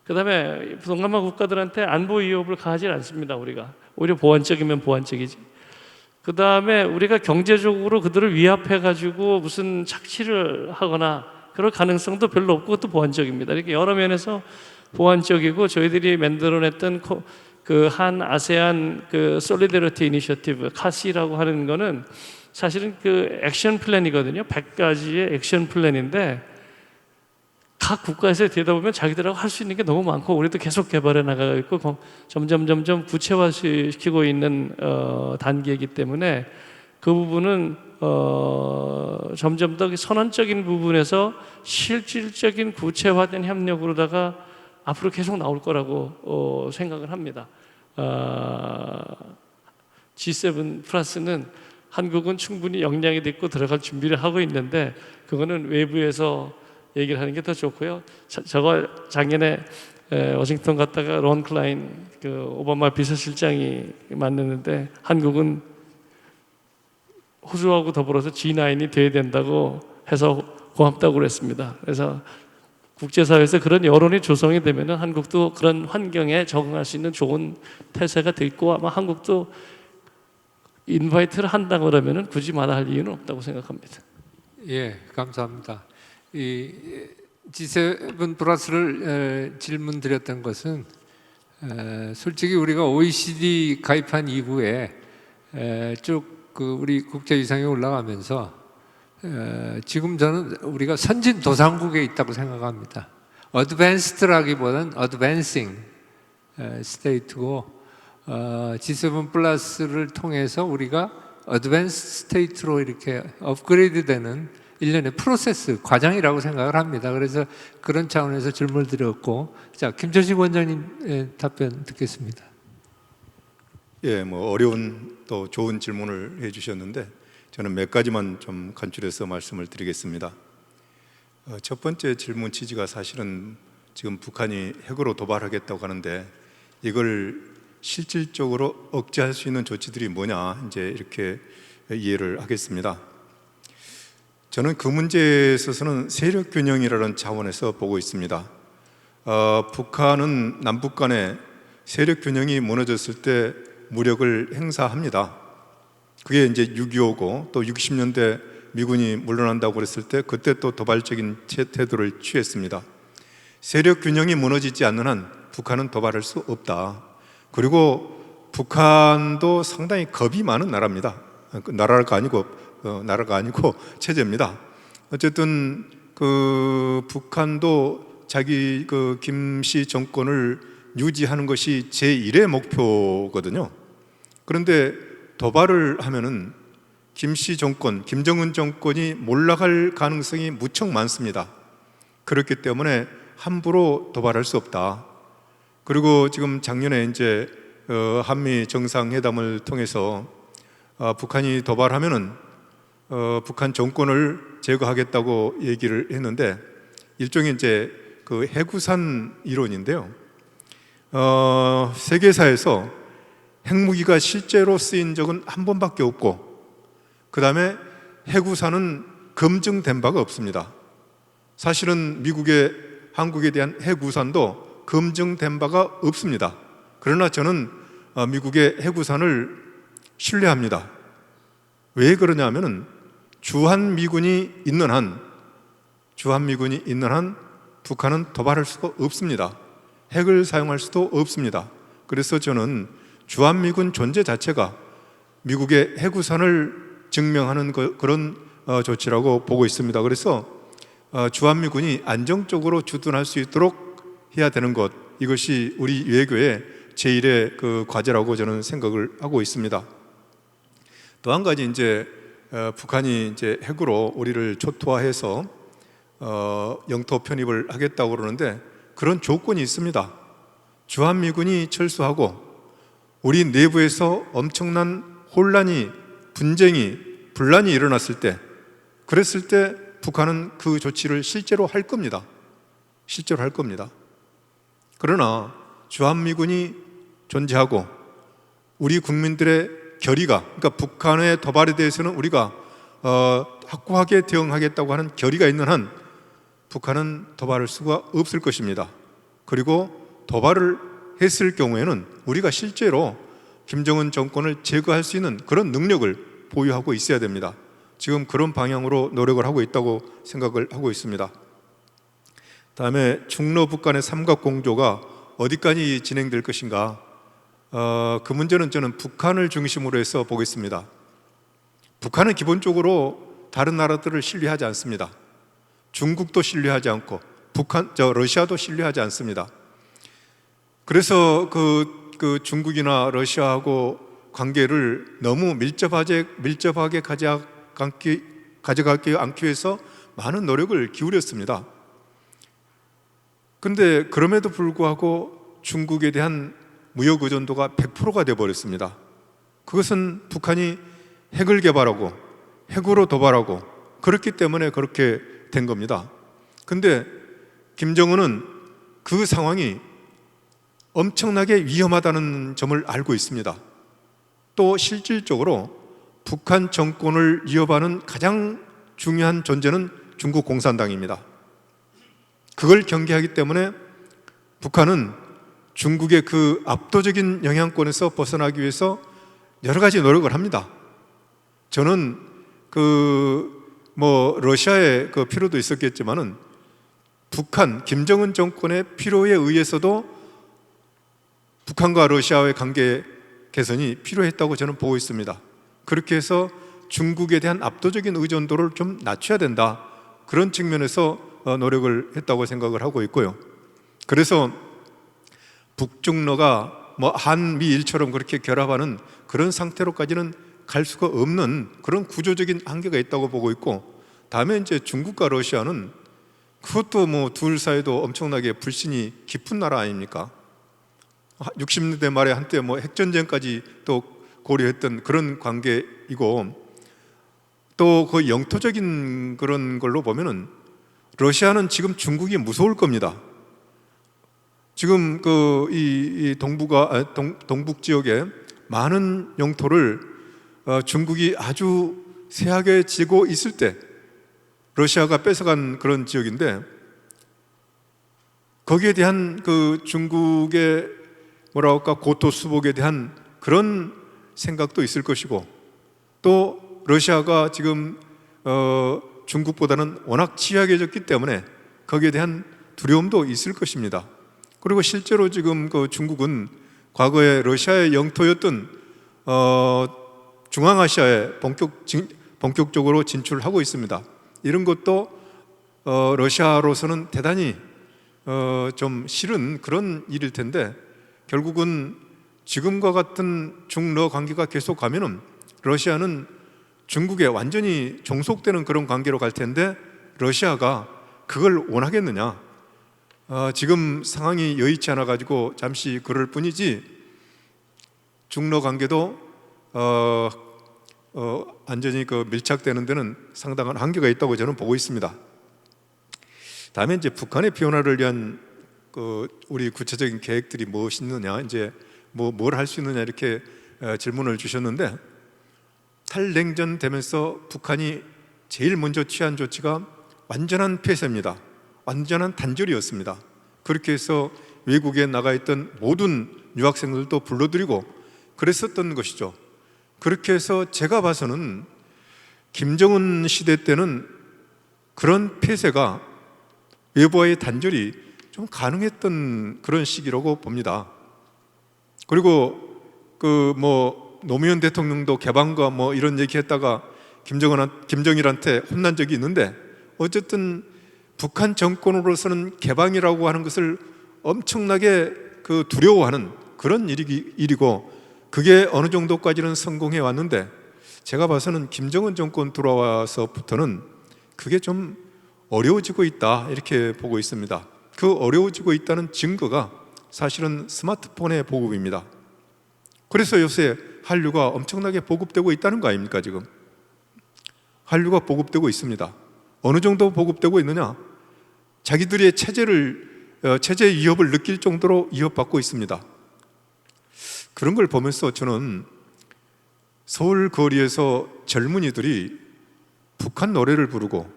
그다음에 동남아 국가들한테 안보 위협을 가하지 않습니다. 우리가 오히려 보완적이면 보완적이지. 그 다음에 우리가 경제적으로 그들을 위압해 가지고 무슨 착취를 하거나 그럴 가능성도 별로 없고, 그것도 보완적입니다. 이렇게 여러 면에서 보완적이고, 저희들이 만들어냈던 그 한 아세안 그 솔리더리티 이니셔티브 카시라고 하는 거는 사실은 그 액션 플랜이거든요. 100가지의 액션 플랜인데, 각 국가에서 되다 보면 자기들하고 할 수 있는 게 너무 많고, 우리도 계속 개발해 나가고 있고 점점 구체화시키고 있는 단계이기 때문에, 그 부분은 점점 더 선언적인 부분에서 실질적인 구체화된 협력으로다가 앞으로 계속 나올 거라고 생각을 합니다. G7 플러스는 한국은 충분히 역량이 있고 들어갈 준비를 하고 있는데, 그거는 외부에서 얘기를 하는 게 더 좋고요. 저거 작년에 워싱턴 갔다가 론 클라인 그 오바마 비서실장이 만났는데, 한국은 호주하고 더불어서 G9이 돼야 된다고 해서 고맙다고 그랬습니다. 그래서 국제사회에서 그런 여론이 조성이 되면 한국도 그런 환경에 적응할 수 있는 좋은 태세가 될 거고, 아마 한국도 인바이트를 한다고 그러면 굳이 마다할 이유는 없다고 생각합니다. 예, 감사합니다. 이 G7 플러스를 질문 드렸던 것은, 솔직히 우리가 OECD 가입한 이후에 쭉 그 우리 국제 위상이 올라가면서 지금 저는 우리가 선진 도상국에 있다고 생각합니다. 어드밴스드라기보다는 어드밴싱 스테이트고, G7 플러스를 통해서 우리가 어드밴스 스테이트로 이렇게 업그레이드 되는 일련의 프로세스, 과정이라고 생각을 합니다. 그래서 그런 차원에서 질문을 드렸고, 자, 김철식 원장님 답변 듣겠습니다. 예, 뭐 어려운 또 좋은 질문을 해주셨는데, 저는 몇 가지만 좀 간추려서 말씀을 드리겠습니다. 첫 번째 질문 취지가 사실은 지금 북한이 핵으로 도발하겠다고 하는데, 이걸 실질적으로 억제할 수 있는 조치들이 뭐냐, 이제 이렇게 이해를 하겠습니다. 저는 그 문제에 있어서는 세력 균형이라는 차원에서 보고 있습니다. 북한은 남북 간에 세력 균형이 무너졌을 때 무력을 행사합니다. 그게 이제 6.25고, 또 60년대 미군이 물러난다고 그랬을 때 그때 또 도발적인 태도를 취했습니다. 세력 균형이 무너지지 않는 한 북한은 도발할 수 없다. 그리고 북한도 상당히 겁이 많은 나라입니다. 나라가 아니고 체제입니다. 어쨌든 그 북한도 자기 그 김씨 정권을 유지하는 것이 제1의 목표거든요. 그런데 도발을 하면은 김씨 정권, 김정은 정권이 몰락할 가능성이 무척 많습니다. 그렇기 때문에 함부로 도발할 수 없다. 그리고 지금 작년에 이제 한미 정상회담을 통해서 북한이 도발하면은 북한 정권을 제거하겠다고 얘기를 했는데, 일종의 이제 그 해구산 이론인데요. 세계사에서 핵무기가 실제로 쓰인 적은 한 번밖에 없고, 그 다음에 해구산은 검증된 바가 없습니다. 사실은 미국의 한국에 대한 핵우산도 검증된 바가 없습니다. 그러나 저는 미국의 핵우산을 신뢰합니다. 왜 그러냐면은 주한미군이 있는 한 북한은 도발할 수가 없습니다. 핵을 사용할 수도 없습니다. 그래서 저는 주한미군 존재 자체가 미국의 핵우산을 증명하는 그런 조치라고 보고 있습니다. 그래서 주한미군이 안정적으로 주둔할 수 있도록 해야 되는 것, 이것이 우리 외교의 제1의 그 과제라고 저는 생각을 하고 있습니다. 또 한 가지 이제 북한이 이제 핵으로 우리를 초토화해서 영토 편입을 하겠다고 그러는데 그런 조건이 있습니다. 주한미군이 철수하고 우리 내부에서 엄청난 혼란이, 분쟁이, 분란이 일어났을 때, 그랬을 때 북한은 그 조치를 실제로 할 겁니다. 실제로 할 겁니다. 그러나 주한미군이 존재하고 우리 국민들의 결의가, 그러니까 북한의 도발에 대해서는 우리가 확고하게 대응하겠다고 하는 결의가 있는 한 북한은 도발할 수가 없을 것입니다. 그리고 도발을 했을 경우에는 우리가 실제로 김정은 정권을 제거할 수 있는 그런 능력을 보유하고 있어야 됩니다. 지금 그런 방향으로 노력을 하고 있다고 생각을 하고 있습니다. 다음에 중러 북한의 삼각공조가 어디까지 진행될 것인가, 그 문제는 저는 북한을 중심으로 해서 보겠습니다. 북한은 기본적으로 다른 나라들을 신뢰하지 않습니다. 중국도 신뢰하지 않고 러시아도 신뢰하지 않습니다. 그래서 그 중국이나 러시아하고 관계를 너무 밀접하게 가져가기 않기 위해서 많은 노력을 기울였습니다. 그런데 그럼에도 불구하고 중국에 대한 무역 의존도가 100%가 되어버렸습니다. 그것은 북한이 핵을 개발하고 핵으로 도발하고 그렇기 때문에 그렇게 된 겁니다. 그런데 김정은은 그 상황이 엄청나게 위험하다는 점을 알고 있습니다. 또 실질적으로 북한 정권을 이어받는 가장 중요한 존재는 중국 공산당입니다. 그걸 경계하기 때문에 북한은 중국의 그 압도적인 영향권에서 벗어나기 위해서 여러 가지 노력을 합니다. 저는 러시아의 그 필요도 있었겠지만은 북한 김정은 정권의 필요에 의해서도 북한과 러시아의 관계 개선이 필요했다고 저는 보고 있습니다. 그렇게 해서 중국에 대한 압도적인 의존도를 좀 낮춰야 된다, 그런 측면에서 노력을 했다고 생각을 하고 있고요. 그래서 북중러가 한미일처럼 그렇게 결합하는 그런 상태로까지는 갈 수가 없는 그런 구조적인 한계가 있다고 보고 있고, 다음에 이제 중국과 러시아는 그것도 둘 사이도 엄청나게 불신이 깊은 나라 아닙니까? 60년대 말에 한때 핵전쟁까지 또 고려했던 그런 관계이고, 또 그 영토적인 그런 걸로 보면은 러시아는 지금 중국이 무서울 겁니다. 지금 이 동북 지역에 많은 영토를 중국이 아주 세하게 쥐고 있을 때 러시아가 뺏어간 그런 지역인데, 거기에 대한 그 중국의 고토 수복에 대한 그런 생각도 있을 것이고, 또 러시아가 지금 중국보다는 워낙 취약해졌기 때문에 거기에 대한 두려움도 있을 것입니다. 그리고 실제로 지금 그 중국은 과거에 러시아의 영토였던 중앙아시아에 본격적으로 진출하고 있습니다. 이런 것도 러시아로서는 대단히 좀 싫은 그런 일일 텐데, 결국은 지금과 같은 중러 관계가 계속 가면은 러시아는 중국에 완전히 종속되는 그런 관계로 갈 텐데, 러시아가 그걸 원하겠느냐? 지금 상황이 여의치 않아 가지고 잠시 그럴 뿐이지, 중러 관계도 완전히 밀착되는 데는 상당한 한계가 있다고 저는 보고 있습니다. 다음에 이제 북한의 비핵화를 위한 우리 구체적인 계획들이 무엇이 있느냐, 이제 뭘 할 수 있느냐, 이렇게 질문을 주셨는데, 탈냉전 되면서 북한이 제일 먼저 취한 조치가 완전한 폐쇄입니다. 완전한 단절이었습니다. 그렇게 해서 외국에 나가 있던 모든 유학생들도 불러들이고 그랬었던 것이죠. 그렇게 해서 제가 봐서는 김정은 시대 때는 그런 폐쇄가 외부와의 단절이 좀 가능했던 그런 시기라고 봅니다. 그리고 그 뭐 노무현 대통령도 개방과 뭐 이런 얘기했다가 김정일한테 혼난 적이 있는데, 어쨌든 북한 정권으로서는 개방이라고 하는 것을 엄청나게 그 두려워하는 그런 일이고, 그게 어느 정도까지는 성공해 왔는데, 제가 봐서는 김정은 정권 들어와서부터는 그게 좀 어려워지고 있다, 이렇게 보고 있습니다. 그 어려워지고 있다는 증거가 사실은 스마트폰의 보급입니다. 그래서 요새 한류가 엄청나게 보급되고 있다는 거 아닙니까? 지금 한류가 보급되고 있습니다. 어느 정도 보급되고 있느냐? 자기들의 체제 위협을 느낄 정도로 위협받고 있습니다. 그런 걸 보면서 저는 서울 거리에서 젊은이들이 북한 노래를 부르고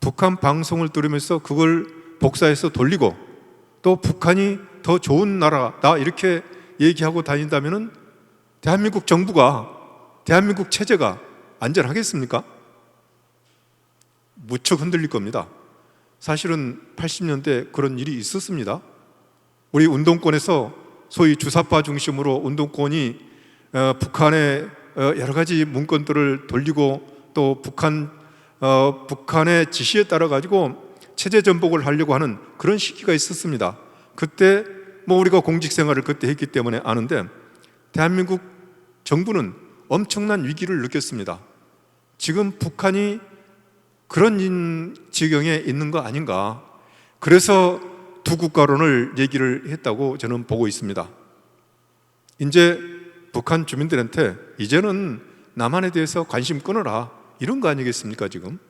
북한 방송을 들으면서 그걸 복사해서 돌리고 또 북한이 더 좋은 나라다 이렇게 얘기하고 다닌다면은 대한민국 정부가, 대한민국 체제가 안전하겠습니까? 무척 흔들릴 겁니다. 사실은 80년대 그런 일이 있었습니다. 우리 운동권에서 소위 주사파 중심으로 운동권이 북한의 여러 가지 문건들을 돌리고 또 북한의 지시에 따라 가지고 체제 전복을 하려고 하는 그런 시기가 있었습니다. 그때 뭐 우리가 공직 생활을 그때 했기 때문에 아는데, 대한민국 정부는 엄청난 위기를 느꼈습니다. 지금 북한이 그런 지경에 있는 거 아닌가. 그래서 두 국가론을 얘기를 했다고 저는 보고 있습니다. 이제 북한 주민들한테 이제는 남한에 대해서 관심 끊어라, 이런 거 아니겠습니까 지금?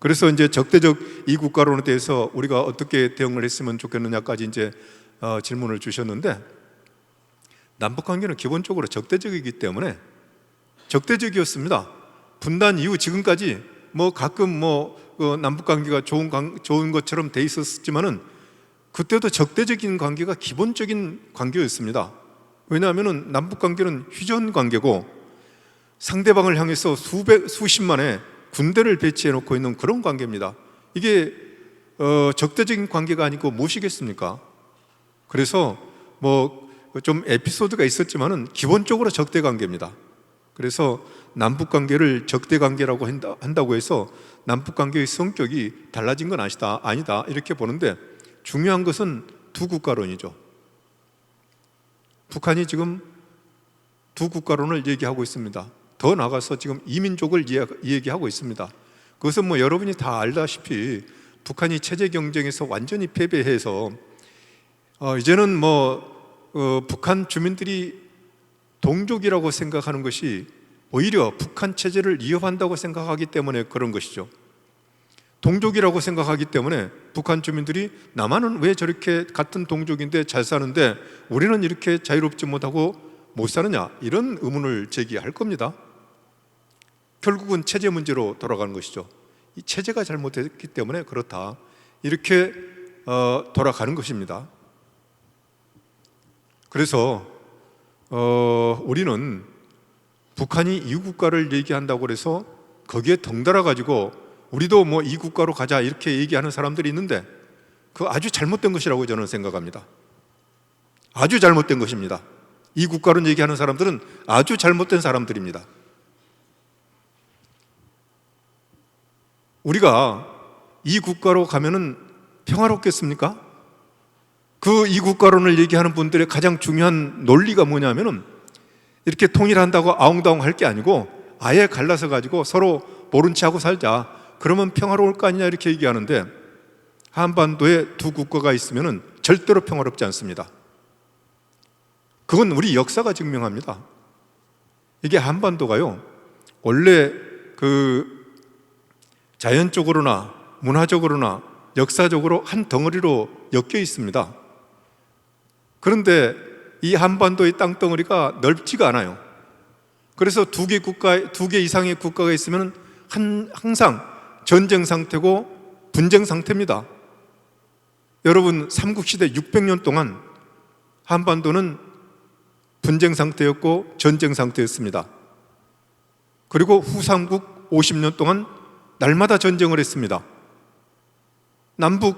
그래서 이제 적대적 이국가론에 대해서 우리가 어떻게 대응을 했으면 좋겠느냐까지 이제 질문을 주셨는데, 남북관계는 기본적으로 적대적이기 때문에 적대적이었습니다. 분단 이후 지금까지 뭐 가끔 남북관계가 좋은 것처럼 돼 있었지만은 그때도 적대적인 관계가 기본적인 관계였습니다. 왜냐하면은 남북관계는 휴전 관계고 상대방을 향해서 수십만의 군대를 배치해 놓고 있는 그런 관계입니다. 이게 적대적인 관계가 아니고 무엇이겠습니까? 그래서 뭐 좀 에피소드가 있었지만은 기본적으로 적대 관계입니다. 그래서 남북 관계를 적대 관계라고 한다고 해서 남북 관계의 성격이 달라진 건 아니다 이렇게 보는데, 중요한 것은 두 국가론이죠. 북한이 지금 두 국가론을 얘기하고 있습니다. 더 나아가서 지금 이민족을 얘기하고 있습니다. 그것은 뭐 여러분이 다 알다시피 북한이 체제 경쟁에서 완전히 패배해서 이제는 북한 주민들이 동족이라고 생각하는 것이 오히려 북한 체제를 위협한다고 생각하기 때문에 그런 것이죠. 동족이라고 생각하기 때문에 북한 주민들이 남한은 왜 저렇게 같은 동족인데 잘 사는데 우리는 이렇게 자유롭지 못하고 못 사느냐, 이런 의문을 제기할 겁니다. 결국은 체제 문제로 돌아가는 것이죠. 이 체제가 잘못했기 때문에 그렇다, 이렇게 돌아가는 것입니다. 그래서 우리는 북한이 이국가를 얘기한다고 해서 거기에 덩달아 가지고 우리도 뭐 이국가로 가자 이렇게 얘기하는 사람들이 있는데, 그 아주 잘못된 것이라고 저는 생각합니다. 아주 잘못된 것입니다. 이국가로 얘기하는 사람들은 아주 잘못된 사람들입니다. 우리가 이 국가로 가면은 평화롭겠습니까? 그 이국가론을 얘기하는 분들의 가장 중요한 논리가 뭐냐면은 이렇게 통일한다고 아웅다웅 할 게 아니고 아예 갈라서 가지고 서로 모른 체 하고 살자, 그러면 평화로울 거 아니냐 이렇게 얘기하는데, 한반도에 두 국가가 있으면은 절대로 평화롭지 않습니다. 그건 우리 역사가 증명합니다. 이게 한반도가요, 원래 그 자연적으로나 문화적으로나 역사적으로 한 덩어리로 엮여 있습니다. 그런데 이 한반도의 땅덩어리가 넓지가 않아요. 그래서 두 개 이상의 국가가 있으면 항상 전쟁 상태고 분쟁 상태입니다. 여러분, 삼국시대 600년 동안 한반도는 분쟁 상태였고 전쟁 상태였습니다. 그리고 후삼국 50년 동안 날마다 전쟁을 했습니다. 남북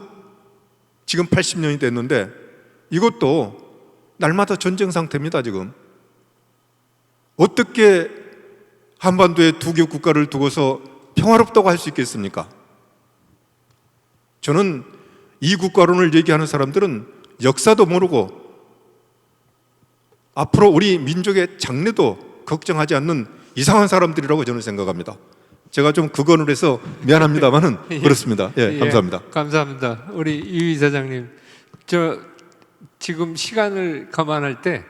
지금 80년이 됐는데 이것도 날마다 전쟁 상태입니다. 지금 어떻게 한반도에 두 개 국가를 두고서 평화롭다고 할 수 있겠습니까? 저는 이 국가론을 얘기하는 사람들은 역사도 모르고 앞으로 우리 민족의 장래도 걱정하지 않는 이상한 사람들이라고 저는 생각합니다. 제가 좀 극언을 해서 미안합니다만은 예. 그렇습니다. 예, 감사합니다. 감사합니다. 우리 유 이사장님, 저 지금 시간을 감안할 때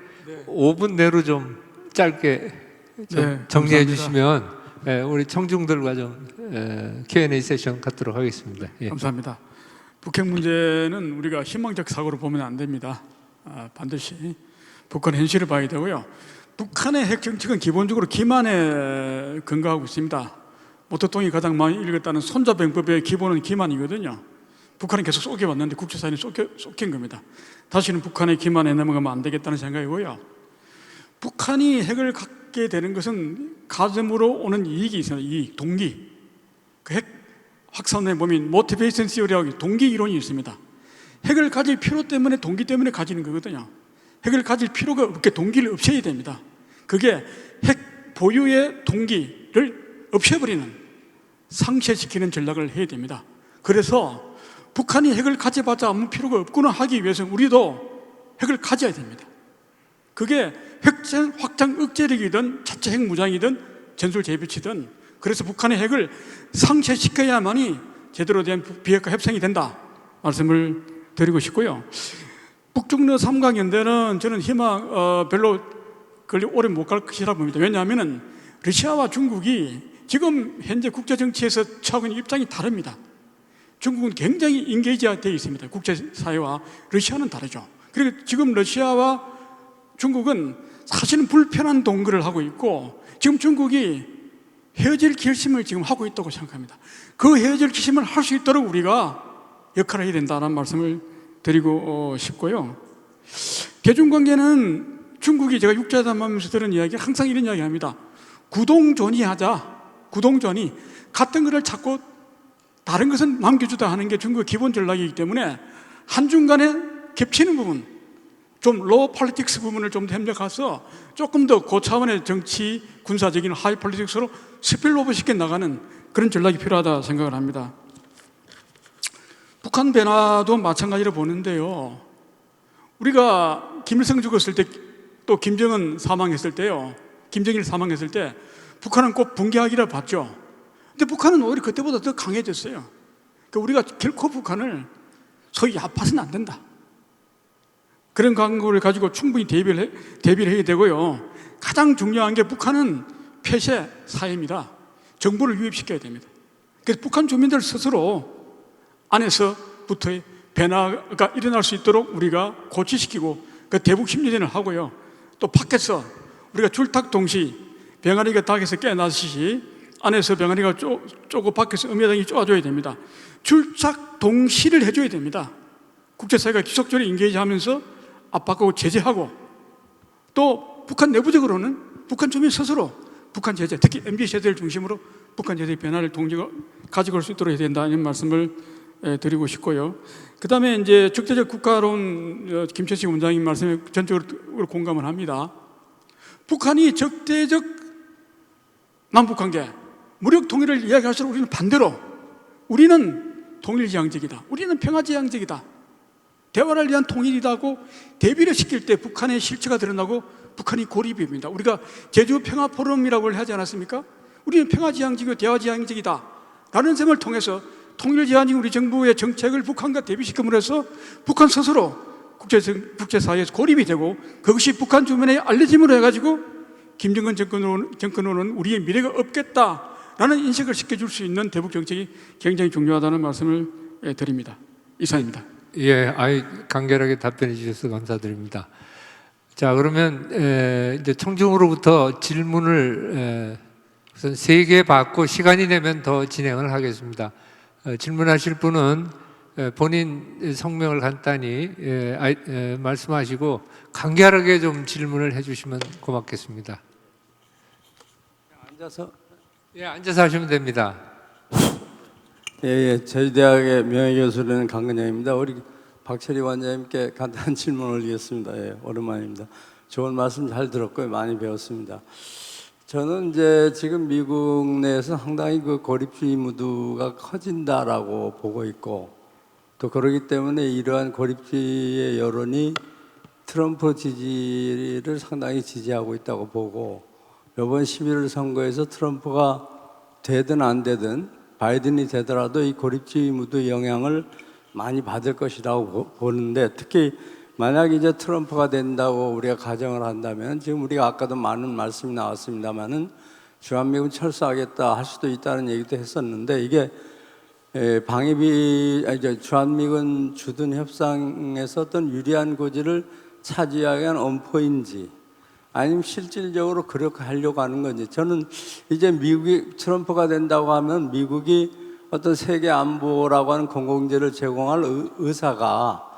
5분 내로 좀 짧게 좀 네, 정리해 감사합니다. 주시면 우리 청중들과 좀 Q&A 세션 갖도록 하겠습니다. 예. 감사합니다. 북핵 문제는 우리가 희망적 사고로 보면 안 됩니다. 반드시 북한 현실을 봐야 되고요. 북한의 핵 정책은 기본적으로 기만에 근거하고 있습니다. 모택동이 가장 많이 읽었다는 손자병법의 기본은 기만이거든요. 북한은 계속 쏘겨왔는데 국제사회는 쏘긴 겁니다. 다시는 북한의 기만에 넘어가면 안 되겠다는 생각이고요. 북한이 핵을 갖게 되는 것은 가점으로 오는 이익이 있어요. 이익, 동기. 그 핵 확산에 보면 모티베이션 시어리라고 동기 이론이 있습니다. 핵을 가질 필요 때문에 동기 때문에 가지는 거거든요. 핵을 가질 필요가 없게 동기를 없애야 됩니다. 그게 핵 보유의 동기를 없애버리는, 상쇄시키는 전략을 해야 됩니다. 그래서 북한이 핵을 가져봤자 아무 필요가 없구나 하기 위해서 우리도 핵을 가져야 됩니다. 그게 확장 억제력이든 자체 핵 무장이든 전술 재배치든, 그래서 북한의 핵을 상쇄시켜야만이 제대로 된 비핵화 협상이 된다 말씀을 드리고 싶고요. 북중러 3강 연대는 저는 별로 오래 못 갈 것이라 봅니다. 왜냐하면 러시아와 중국이 지금 현재 국제 정치에서 취하고 있는 입장이 다릅니다. 중국은 굉장히 인게이지가 되어 있습니다. 국제사회와. 러시아는 다르죠. 그리고 지금 러시아와 중국은 사실은 불편한 동거를 하고 있고, 지금 중국이 헤어질 결심을 지금 하고 있다고 생각합니다. 그 헤어질 결심을 할 수 있도록 우리가 역할을 해야 된다는 말씀을 드리고 싶고요. 대중관계는 중국이, 제가 육자담하면서 들은 이야기, 항상 이런 이야기 합니다. 구동존이 하자. 구동존이 같은 것을 자꾸 다른 것은 남겨주다 하는 게 중국의 기본 전략이기 때문에 한중간에 겹치는 부분, 좀 로우 폴리틱스 부분을 좀 더 협력해서 조금 더 고차원의 정치, 군사적인 하이 폴리틱스로 스필오버 시켜 나가는 그런 전략이 필요하다 생각을 합니다. 북한 변화도 마찬가지로 보는데요. 우리가 김일성 죽었을 때, 또 김정은 사망했을 때요, 김정일 사망했을 때 북한은 꼭 붕괴하기를 봤죠. 근데 북한은 오히려 그때보다 더 강해졌어요. 그러니까 우리가 결코 북한을 소위 아파서는 안 된다, 그런 각오를 가지고 충분히 대비를 해야 되고요. 가장 중요한 게 북한은 폐쇄 사회입니다. 정부를 유입시켜야 됩니다. 그래서 북한 주민들 스스로 안에서부터의 변화가 일어날 수 있도록 우리가 고취시키고, 그 대북 심리전을 하고요. 또 밖에서 우리가 줄탁동시, 병아리가 닭에서 깨어나듯이 안에서 병아리가 쪼고 밖에서 음야당이 쪼아줘야 됩니다. 줄탁동시를 해줘야 됩니다. 국제사회가 지속적으로 인게이지하면서 압박하고 제재하고, 또 북한 내부적으로는 북한 주민 스스로 북한 제재, 특히 MZ 세대를 중심으로 북한 제재의 변화를 가져갈 수 있도록 해야 된다는 말씀을 드리고 싶고요. 그 다음에 이제 적대적 국가론, 김철식 원장님 말씀에 전적으로 공감을 합니다. 북한이 적대적 남북관계, 무력 통일을 이야기할수록 우리는 반대로, 우리는 통일지향적이다, 우리는 평화지향적이다, 대화를 위한 통일이라고 대비를 시킬 때 북한의 실체가 드러나고 북한이 고립입니다. 우리가 제주 평화포럼이라고 하지 않았습니까? 우리는 평화지향적이고 대화지향적이다 라는 점을 통해서 통일지향적인 우리 정부의 정책을 북한과 대비시킴으로 해서 북한 스스로 국제사회에서 고립이 되고, 그것이 북한 주변에 알려짐으로 해가지고 김정은 정권으로는 우리의 미래가 없겠다라는 인식을 시켜줄 수 있는 대북 정책이 굉장히 중요하다는 말씀을 드립니다. 이상입니다. 예, 간결하게 답변해 주셔서 감사드립니다. 자, 그러면 이제 청중으로부터 질문을 우선 3개 받고 시간이 되면 더 진행을 하겠습니다. 질문하실 분은 본인 성명을 간단히 말씀하시고 간결하게 좀 질문을 해주시면 고맙겠습니다. 앉아서. 예, 앉아서 하시면 됩니다. 예, 제주대학의 명예교수는 강근영입니다. 우리 박철희 원장님께 간단한 질문 올리겠습니다. 예, 오랜만입니다. 좋은 말씀 잘 들었고요. 많이 배웠습니다. 저는 이제 지금 미국 내에서 상당히 그 고립주의 무드가 커진다라고 보고 있고, 또 그러기 때문에 이러한 고립주의의 여론이 트럼프 지지를 상당히 지지하고 있다고 보고, 이번 11월 선거에서 트럼프가 되든 안 되든 바이든이 되더라도 이 고립주의 무드 영향을 많이 받을 것이라고 보는데, 특히 만약 이제 트럼프가 된다고 우리가 가정을 한다면, 지금 우리가 아까도 많은 말씀이 나왔습니다만은 주한미군 철수하겠다 할 수도 있다는 얘기도 했었는데, 이게 주한미군 주둔 협상에서 어떤 유리한 고지를 차지하기 위한 엄포인지, 아니면 실질적으로 그렇게 하려고 하는 건지. 저는 이제 미국이 트럼프가 된다고 하면 미국이 어떤 세계 안보라고 하는 공공재를 제공할 의사가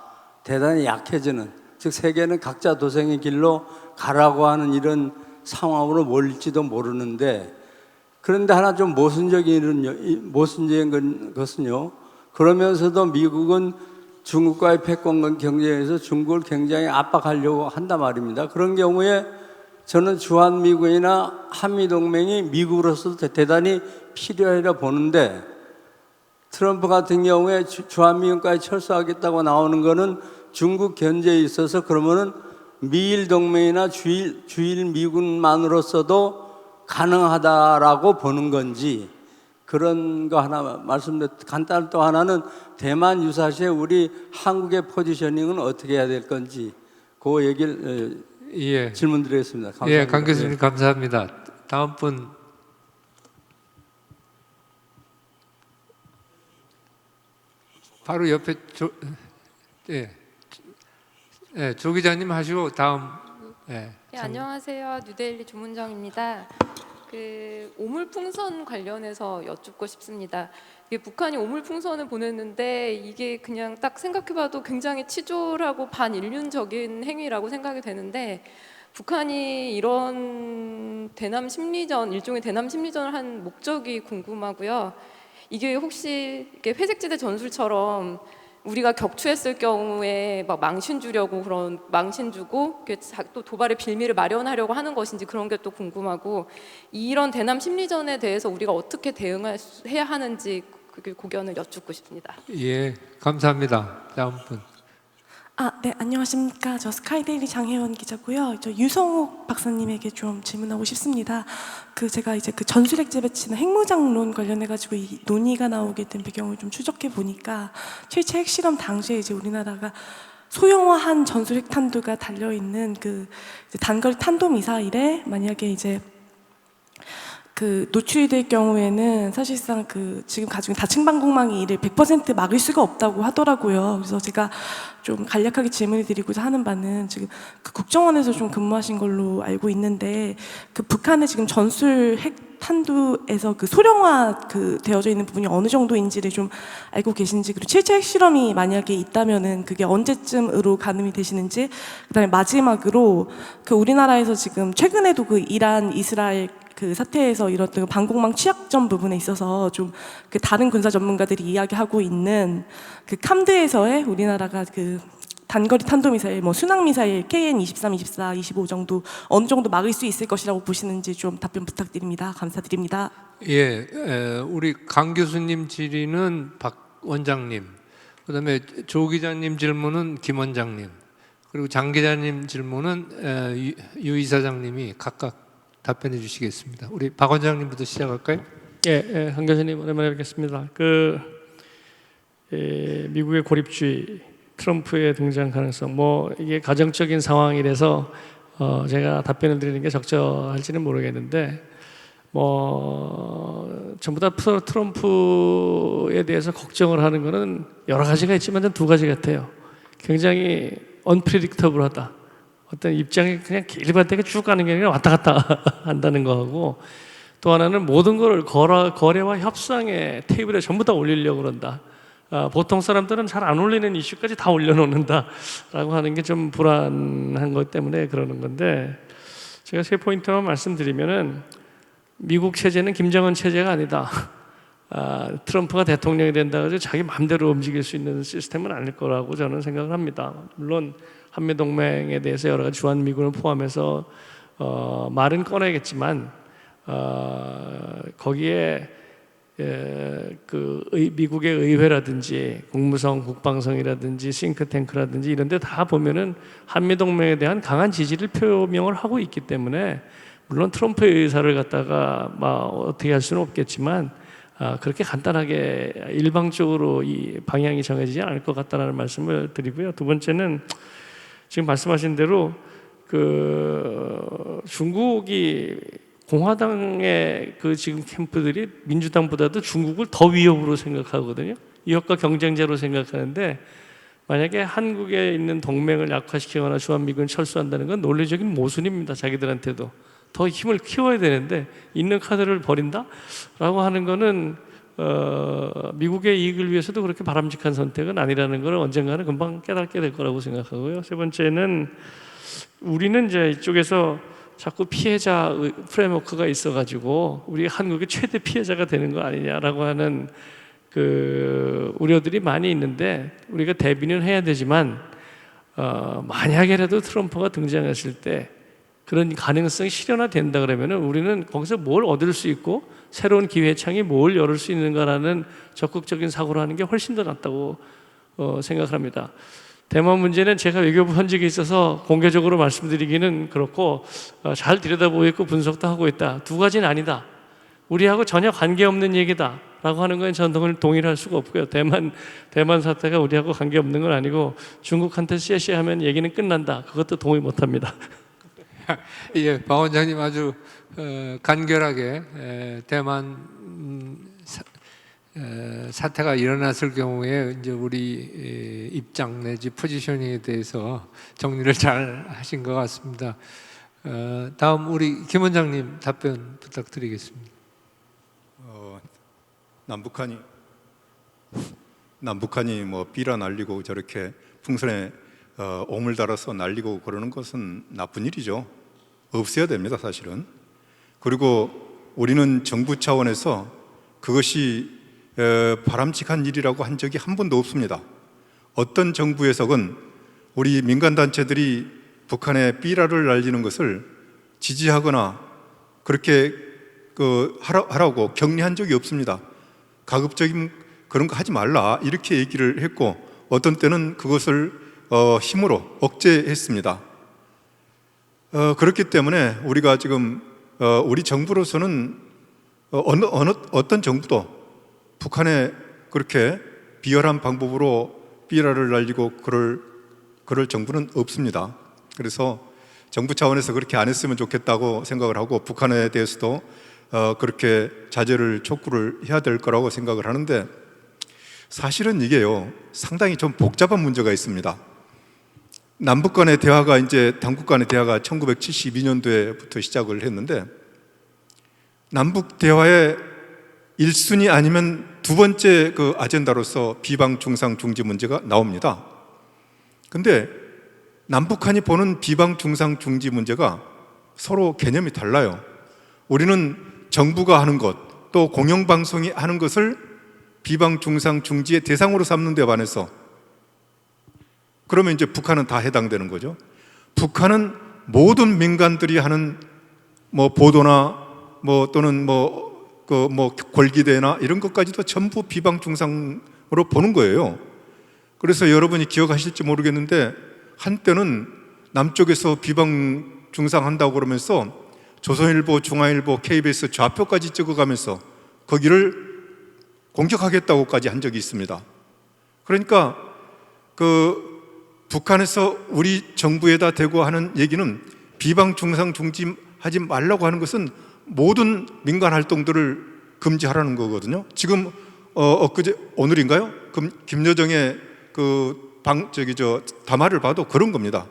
대단히 약해지는, 즉 세계는 각자 도생의 길로 가라고 하는 이런 상황으로 몰릴지도 모르는데, 그런데 하나 좀 모순적인 것은요, 그러면서도 미국은 중국과의 패권 경쟁에서 중국을 굉장히 압박하려고 한단 말입니다. 그런 경우에 저는 주한미군이나 한미동맹이 미국으로서도 대단히 필요하리라 보는데, 트럼프 같은 경우에 주한미군까지 철수하겠다고 나오는 거는 중국 견제에 있어서 그러면은 미일 동맹이나 주일 미군만으로서도 가능하다라고 보는 건지, 그런 거 하나 말씀드렸. 간단 또 하나는 대만 유사시에 우리 한국의 포지셔닝은 어떻게 해야 될 건지, 그 얘기를 예. 질문 드리겠습니다. 감사합니다. 예, 강 교수님 감사합니다. 다음 분. 바로 옆에 조 기자님 하시고 다음. 네, 안녕하세요. 뉴데일리 조문정입니다. 오물풍선 관련해서 여쭙고 싶습니다. 이게 북한이 오물풍선을 보냈는데 이게 그냥 딱 생각해봐도 굉장히 치졸하고 반인륜적인 행위라고 생각이 되는데, 북한이 이런 대남 심리전, 일종의 대남 심리전을 한 목적이 궁금하고요. 이게 혹시 이렇게 회색지대 전술처럼 우리가 격추했을 경우에 막 망신 주려고, 그런 망신 주고 또 도발의 빌미를 마련하려고 하는 것인지, 그런 게 또 궁금하고, 이런 대남 심리전에 대해서 우리가 어떻게 대응해야 하는지 그 고견을 여쭙고 싶습니다. 예, 감사합니다. 다음 분. 네, 안녕하십니까. 저 스카이데일리 장혜원 기자고요. 저 유성욱 박사님에게 좀 질문하고 싶습니다. 제가 이제 전술핵 재배치나 핵무장론 관련해가지고 이 논의가 나오게 된 배경을 좀 추적해 보니까, 실제 핵실험 당시에 이제 우리나라가 소형화한 전술핵 탄두가 달려 있는 이제 단거리 탄도 미사일에 만약에 이제 노출이 될 경우에는 사실상 지금 가지고 있는 다층 방공망이 이를 100% 막을 수가 없다고 하더라고요. 그래서 제가 좀 간략하게 질문을 드리고자 하는 바는, 지금 국정원에서 좀 근무하신 걸로 알고 있는데, 북한의 지금 전술 핵 탄두에서 소량화 되어져 있는 부분이 어느 정도인지를 좀 알고 계신지, 그리고 실제 핵실험이 만약에 있다면은 그게 언제쯤으로 가늠이 되시는지, 그다음에 마지막으로 우리나라에서 지금 최근에도 이란 이스라엘 사태에서 이런 방공망 취약점 부분에 있어서 좀 다른 군사 전문가들이 이야기하고 있는 캄드에서의 우리나라가 단거리 탄도미사일, 순항미사일 KN-23, 24, 25 정도 어느 정도 막을 수 있을 것이라고 보시는지 좀 답변 부탁드립니다. 감사드립니다. 예, 우리 강 교수님 질의는 박 원장님, 그다음에 조 기자님 질문은 김 원장님, 그리고 장 기자님 질문은 유 이사장님이 각각 답변해 주시겠습니다. 우리 박 원장님부터 시작할까요? 예, 강 교수님 오랜만에 뵙겠습니다. 미국의 고립주의, 트럼프의 등장 가능성, 이게 가정적인 상황이라서 제가 답변을 드리는 게 적절할지는 모르겠는데, 전부 다 트럼프에 대해서 걱정을 하는 거는 여러 가지가 있지만 두 가지 같아요. 굉장히 unpredictable하다. 어떤 입장이 그냥 길바닥에 쭉 가는 게 아니라 왔다 갔다 한다는 거하고, 또 하나는 모든 걸 거래와 협상의 테이블에 전부 다 올리려고 그런다. 보통 사람들은 잘 안 올리는 이슈까지 다 올려놓는다라고 하는 게 좀 불안한 것 때문에 그러는 건데, 제가 세 포인트만 말씀드리면은, 미국 체제는 김정은 체제가 아니다. 트럼프가 대통령이 된다고 해서 자기 마음대로 움직일 수 있는 시스템은 아닐 거라고 저는 생각을 합니다. 물론 한미동맹에 대해서 여러 가지 주한미군을 포함해서 말은 꺼내겠지만 거기에 미국의 의회라든지 국무성, 국방성이라든지 싱크탱크라든지 이런 데 다 보면은 한미동맹에 대한 강한 지지를 표명을 하고 있기 때문에 물론 트럼프의 의사를 갖다가 어떻게 할 수는 없겠지만 그렇게 간단하게 일방적으로 이 방향이 정해지지 않을 것 같다는 말씀을 드리고요. 두 번째는 지금 말씀하신 대로 중국이 공화당의 지금 캠프들이 민주당보다도 중국을 더 위협으로 생각하거든요. 위협과 경쟁자로 생각하는데 만약에 한국에 있는 동맹을 약화시키거나 주한미군을 철수한다는 건 논리적인 모순입니다. 자기들한테도 더 힘을 키워야 되는데 있는 카드를 버린다라고 하는 거는 미국의 이익을 위해서도 그렇게 바람직한 선택은 아니라는 걸 언젠가는 금방 깨닫게 될 거라고 생각하고요. 세 번째는 우리는 이제 이쪽에서 자꾸 피해자 프레임워크가 있어가지고 우리 한국의 최대 피해자가 되는 거 아니냐라고 하는 우려들이 많이 있는데 우리가 대비는 해야 되지만 만약에라도 트럼프가 등장했을 때 그런 가능성이 실현화된다 그러면은 우리는 거기서 뭘 얻을 수 있고 새로운 기회창이 뭘 열을 수 있는가라는 적극적인 사고를 하는 게 훨씬 더 낫다고 생각합니다. 대만 문제는 제가 외교부 현직에 있어서 공개적으로 말씀드리기는 그렇고 잘 들여다보고 있고 분석도 하고 있다. 두 가지는 아니다. 우리하고 전혀 관계없는 얘기다 라고 하는 건 저는 동의를 할 수가 없고요. 대만 사태가 우리하고 관계없는 건 아니고 중국한테 씨하면 얘기는 끝난다. 그것도 동의 못합니다. 예, 박 원장님 아주 간결하게 대만 사태가 일어났을 경우에 이제 우리 입장 내지 포지셔닝에 대해서 정리를 잘 하신 것 같습니다. 다음 우리 김 원장님 답변 부탁드리겠습니다. 남북한이 뭐 삐라 날리고 저렇게 풍선에 옹을 달아서 날리고 그러는 것은 나쁜 일이죠. 없어야 됩니다, 사실은. 그리고 우리는 정부 차원에서 그것이 바람직한 일이라고 한 적이 한 번도 없습니다. 어떤 정부에서건 우리 민간단체들이 북한에 삐라를 날리는 것을 지지하거나 그렇게 하라고 격려한 적이 없습니다. 가급적이면 그런 거 하지 말라 이렇게 얘기를 했고 어떤 때는 그것을 힘으로 억제했습니다. 그렇기 때문에 우리가 지금 우리 정부로서는 어떤 정부도 북한에 그렇게 비열한 방법으로 삐라를 날리고 그럴 정부는 없습니다. 그래서 정부 차원에서 그렇게 안 했으면 좋겠다고 생각을 하고 북한에 대해서도 그렇게 자제를 촉구를 해야 될 거라고 생각을 하는데 사실은 이게요 상당히 좀 복잡한 문제가 있습니다. 남북 간의 대화가 당국 간의 대화가 1972년도에부터 시작을 했는데 남북 대화의 1순위 아니면 두 번째 아젠다로서 비방 중상 중지 문제가 나옵니다. 근데 남북한이 보는 비방 중상 중지 문제가 서로 개념이 달라요. 우리는 정부가 하는 것, 또 공영방송이 하는 것을 비방 중상 중지의 대상으로 삼는 데 반해서 그러면 이제 북한은 다 해당되는 거죠. 북한은 모든 민간들이 하는 보도나 또는 골기대나 이런 것까지도 전부 비방 중상으로 보는 거예요. 그래서 여러분이 기억하실지 모르겠는데 한때는 남쪽에서 비방 중상한다고 그러면서 조선일보, 중앙일보, KBS 좌표까지 찍어가면서 거기를 공격하겠다고까지 한 적이 있습니다. 그러니까 북한에서 우리 정부에다 대고 하는 얘기는 비방 중상 중지하지 말라고 하는 것은 모든 민간 활동들을 금지하라는 거거든요. 지금 오늘인가요? 김여정의 담화를 봐도 그런 겁니다.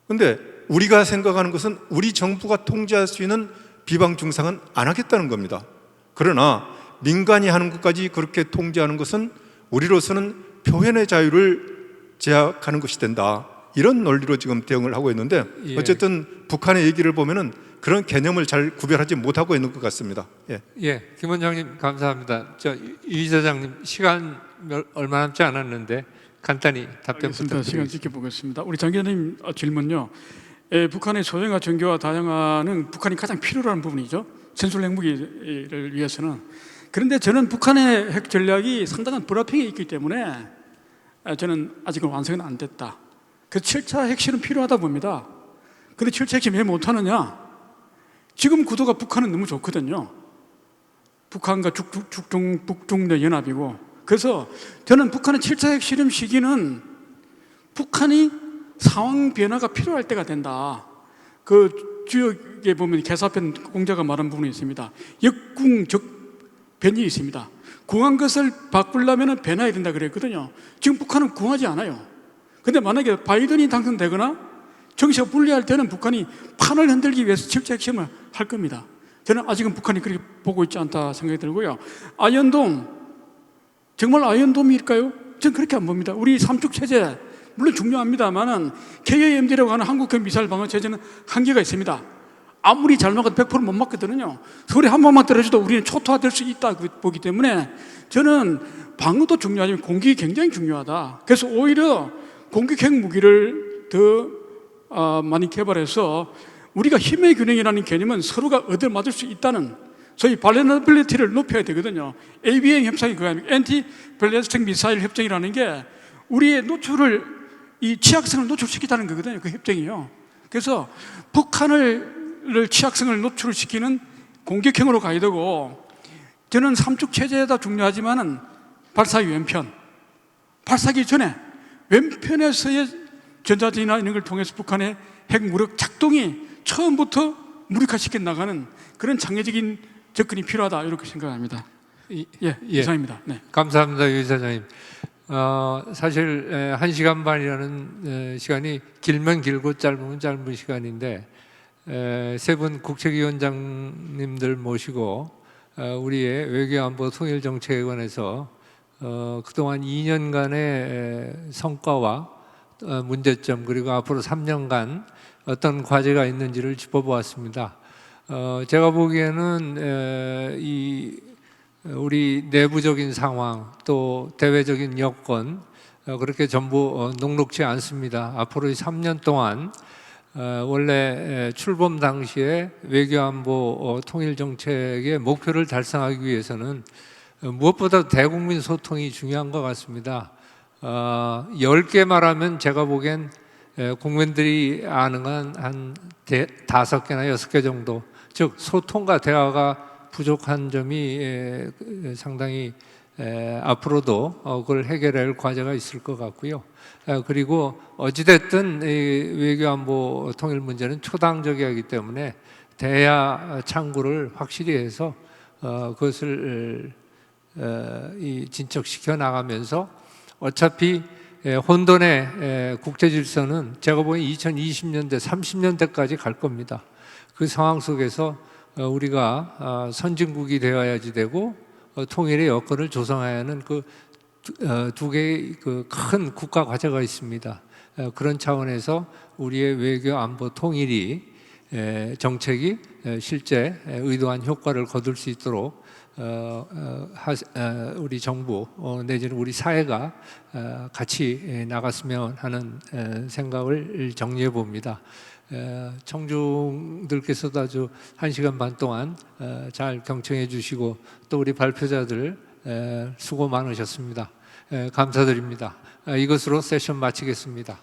근데 우리가 생각하는 것은 우리 정부가 통제할 수 있는 비방 중상은 안 하겠다는 겁니다. 그러나 민간이 하는 것까지 그렇게 통제하는 것은 우리로서는 표현의 자유를 제약하는 것이 된다. 이런 논리로 지금 대응을 하고 있는데 예. 어쨌든 북한의 얘기를 보면은 그런 개념을 잘 구별하지 못하고 있는 것 같습니다. 예. 예, 김 원장님 감사합니다. 유 이사장님 시간 얼마 남지 않았는데 간단히 답변 알겠습니다. 시간 부탁드리겠습니다. 지켜보겠습니다. 우리 장 기자님 질문요. 북한의 소형화 정교화 다양화는 북한이 가장 필요로 하는 부분이죠. 전술 핵무기를 위해서는. 그런데 저는 북한의 핵 전략이 상당한 불합평이 있기 때문에 저는 아직은 완성은 안 됐다. 그 7차 핵실은 필요하다 봅니다. 그런데 7차 핵실 왜 못하느냐? 지금 구도가 북한은 너무 좋거든요. 북한과 북중내 연합이고. 그래서 저는 북한의 7차 핵실험 시기는 북한이 상황 변화가 필요할 때가 된다. 그 주역에 보면 개사편 공자가 말한 부분이 있습니다. 역궁적 변이 있습니다. 궁한 것을 바꾸려면 변화해야 된다 그랬거든요. 지금 북한은 궁하지 않아요. 근데 만약에 바이든이 당선되거나 정치가 불리할 때는 북한이 판을 흔들기 위해서 7차 핵실험을 할 겁니다. 저는 아직은 북한이 그렇게 보고 있지 않다 생각이 들고요. 아이언돔, 정말 아이언돔일까요? 저는 그렇게 안 봅니다. 우리 삼축 체제 물론 중요합니다만은 KAMD라고 하는 한국형 미사일 방어 체제는 한계가 있습니다. 아무리 잘 막아도 100% 못 막거든요. 서울에 한 번만 떨어져도 우리는 초토화될 수 있다 보기 때문에 저는 방어도 중요하지만 공격이 굉장히 중요하다. 그래서 오히려 공격핵 무기를 더 많이 개발해서 우리가 힘의 균형이라는 개념은 서로가 얻어맞을 수 있다는 소위 발레너빌리티를 높여야 되거든요. ABM 협상이 그거 아닙니까? 엔티 발레스틱 미사일 협정이라는 게 우리의 노출을 이 취약성을 노출시키다는 거거든요. 그 협정이요. 그래서 북한을 취약성을 노출시키는 공격형으로 가야 되고 저는 삼축 체제에다 중요하지만은 발사기 왼편 발사기 전에 왼편에서의 전자전이나 이런 걸 통해서 북한의 핵무력 작동이 처음부터 무력화시켜 나가는 그런 장애적인 접근이 필요하다 이렇게 생각합니다. 예, 이상입니다. 네. 감사합니다, 유 이사장님. 사실 1시간 반이라는 시간이 길면 길고 짧으면 짧은 시간인데 세 분 국책위원장님들 모시고 우리의 외교안보 통일정책에 관해서 그동안 2년간의 성과와 문제점 그리고 앞으로 3년간 어떤 과제가 있는지를 짚어보았습니다. 제가 보기에는 우리 내부적인 상황 또 대외적인 여건 그렇게 전부 녹록지 않습니다. 앞으로 3년 동안 원래 출범 당시에 외교안보 통일정책의 목표를 달성하기 위해서는 무엇보다 대국민 소통이 중요한 것 같습니다. 10개 말하면 제가 보기엔 국민들이 아는 건 한 5개나 6개 정도, 즉 소통과 대화가 부족한 점이 상당히 앞으로도 그걸 해결할 과제가 있을 것 같고요. 그리고 어찌됐든 외교안보 통일 문제는 초당적이기 때문에 대야 창구를 확실히 해서 그것을 진척시켜 나가면서 어차피 혼돈의 국제 질서는 제가 보기엔 2020년대, 30년대까지 갈 겁니다. 그 상황 속에서 우리가 선진국이 되어야지 되고 통일의 여건을 조성해야 하는 그 두 개의 그 큰 국가 과제가 있습니다. 그런 차원에서 우리의 외교 안보 통일이 정책이 실제 의도한 효과를 거둘 수 있도록 우리 정부 내지는 우리 사회가 같이 나갔으면 하는 생각을 정리해 봅니다. 청중들께서도 아주 1시간 반 동안 잘 경청해 주시고 또 우리 발표자들 수고 많으셨습니다. 감사드립니다. 이것으로 세션 마치겠습니다.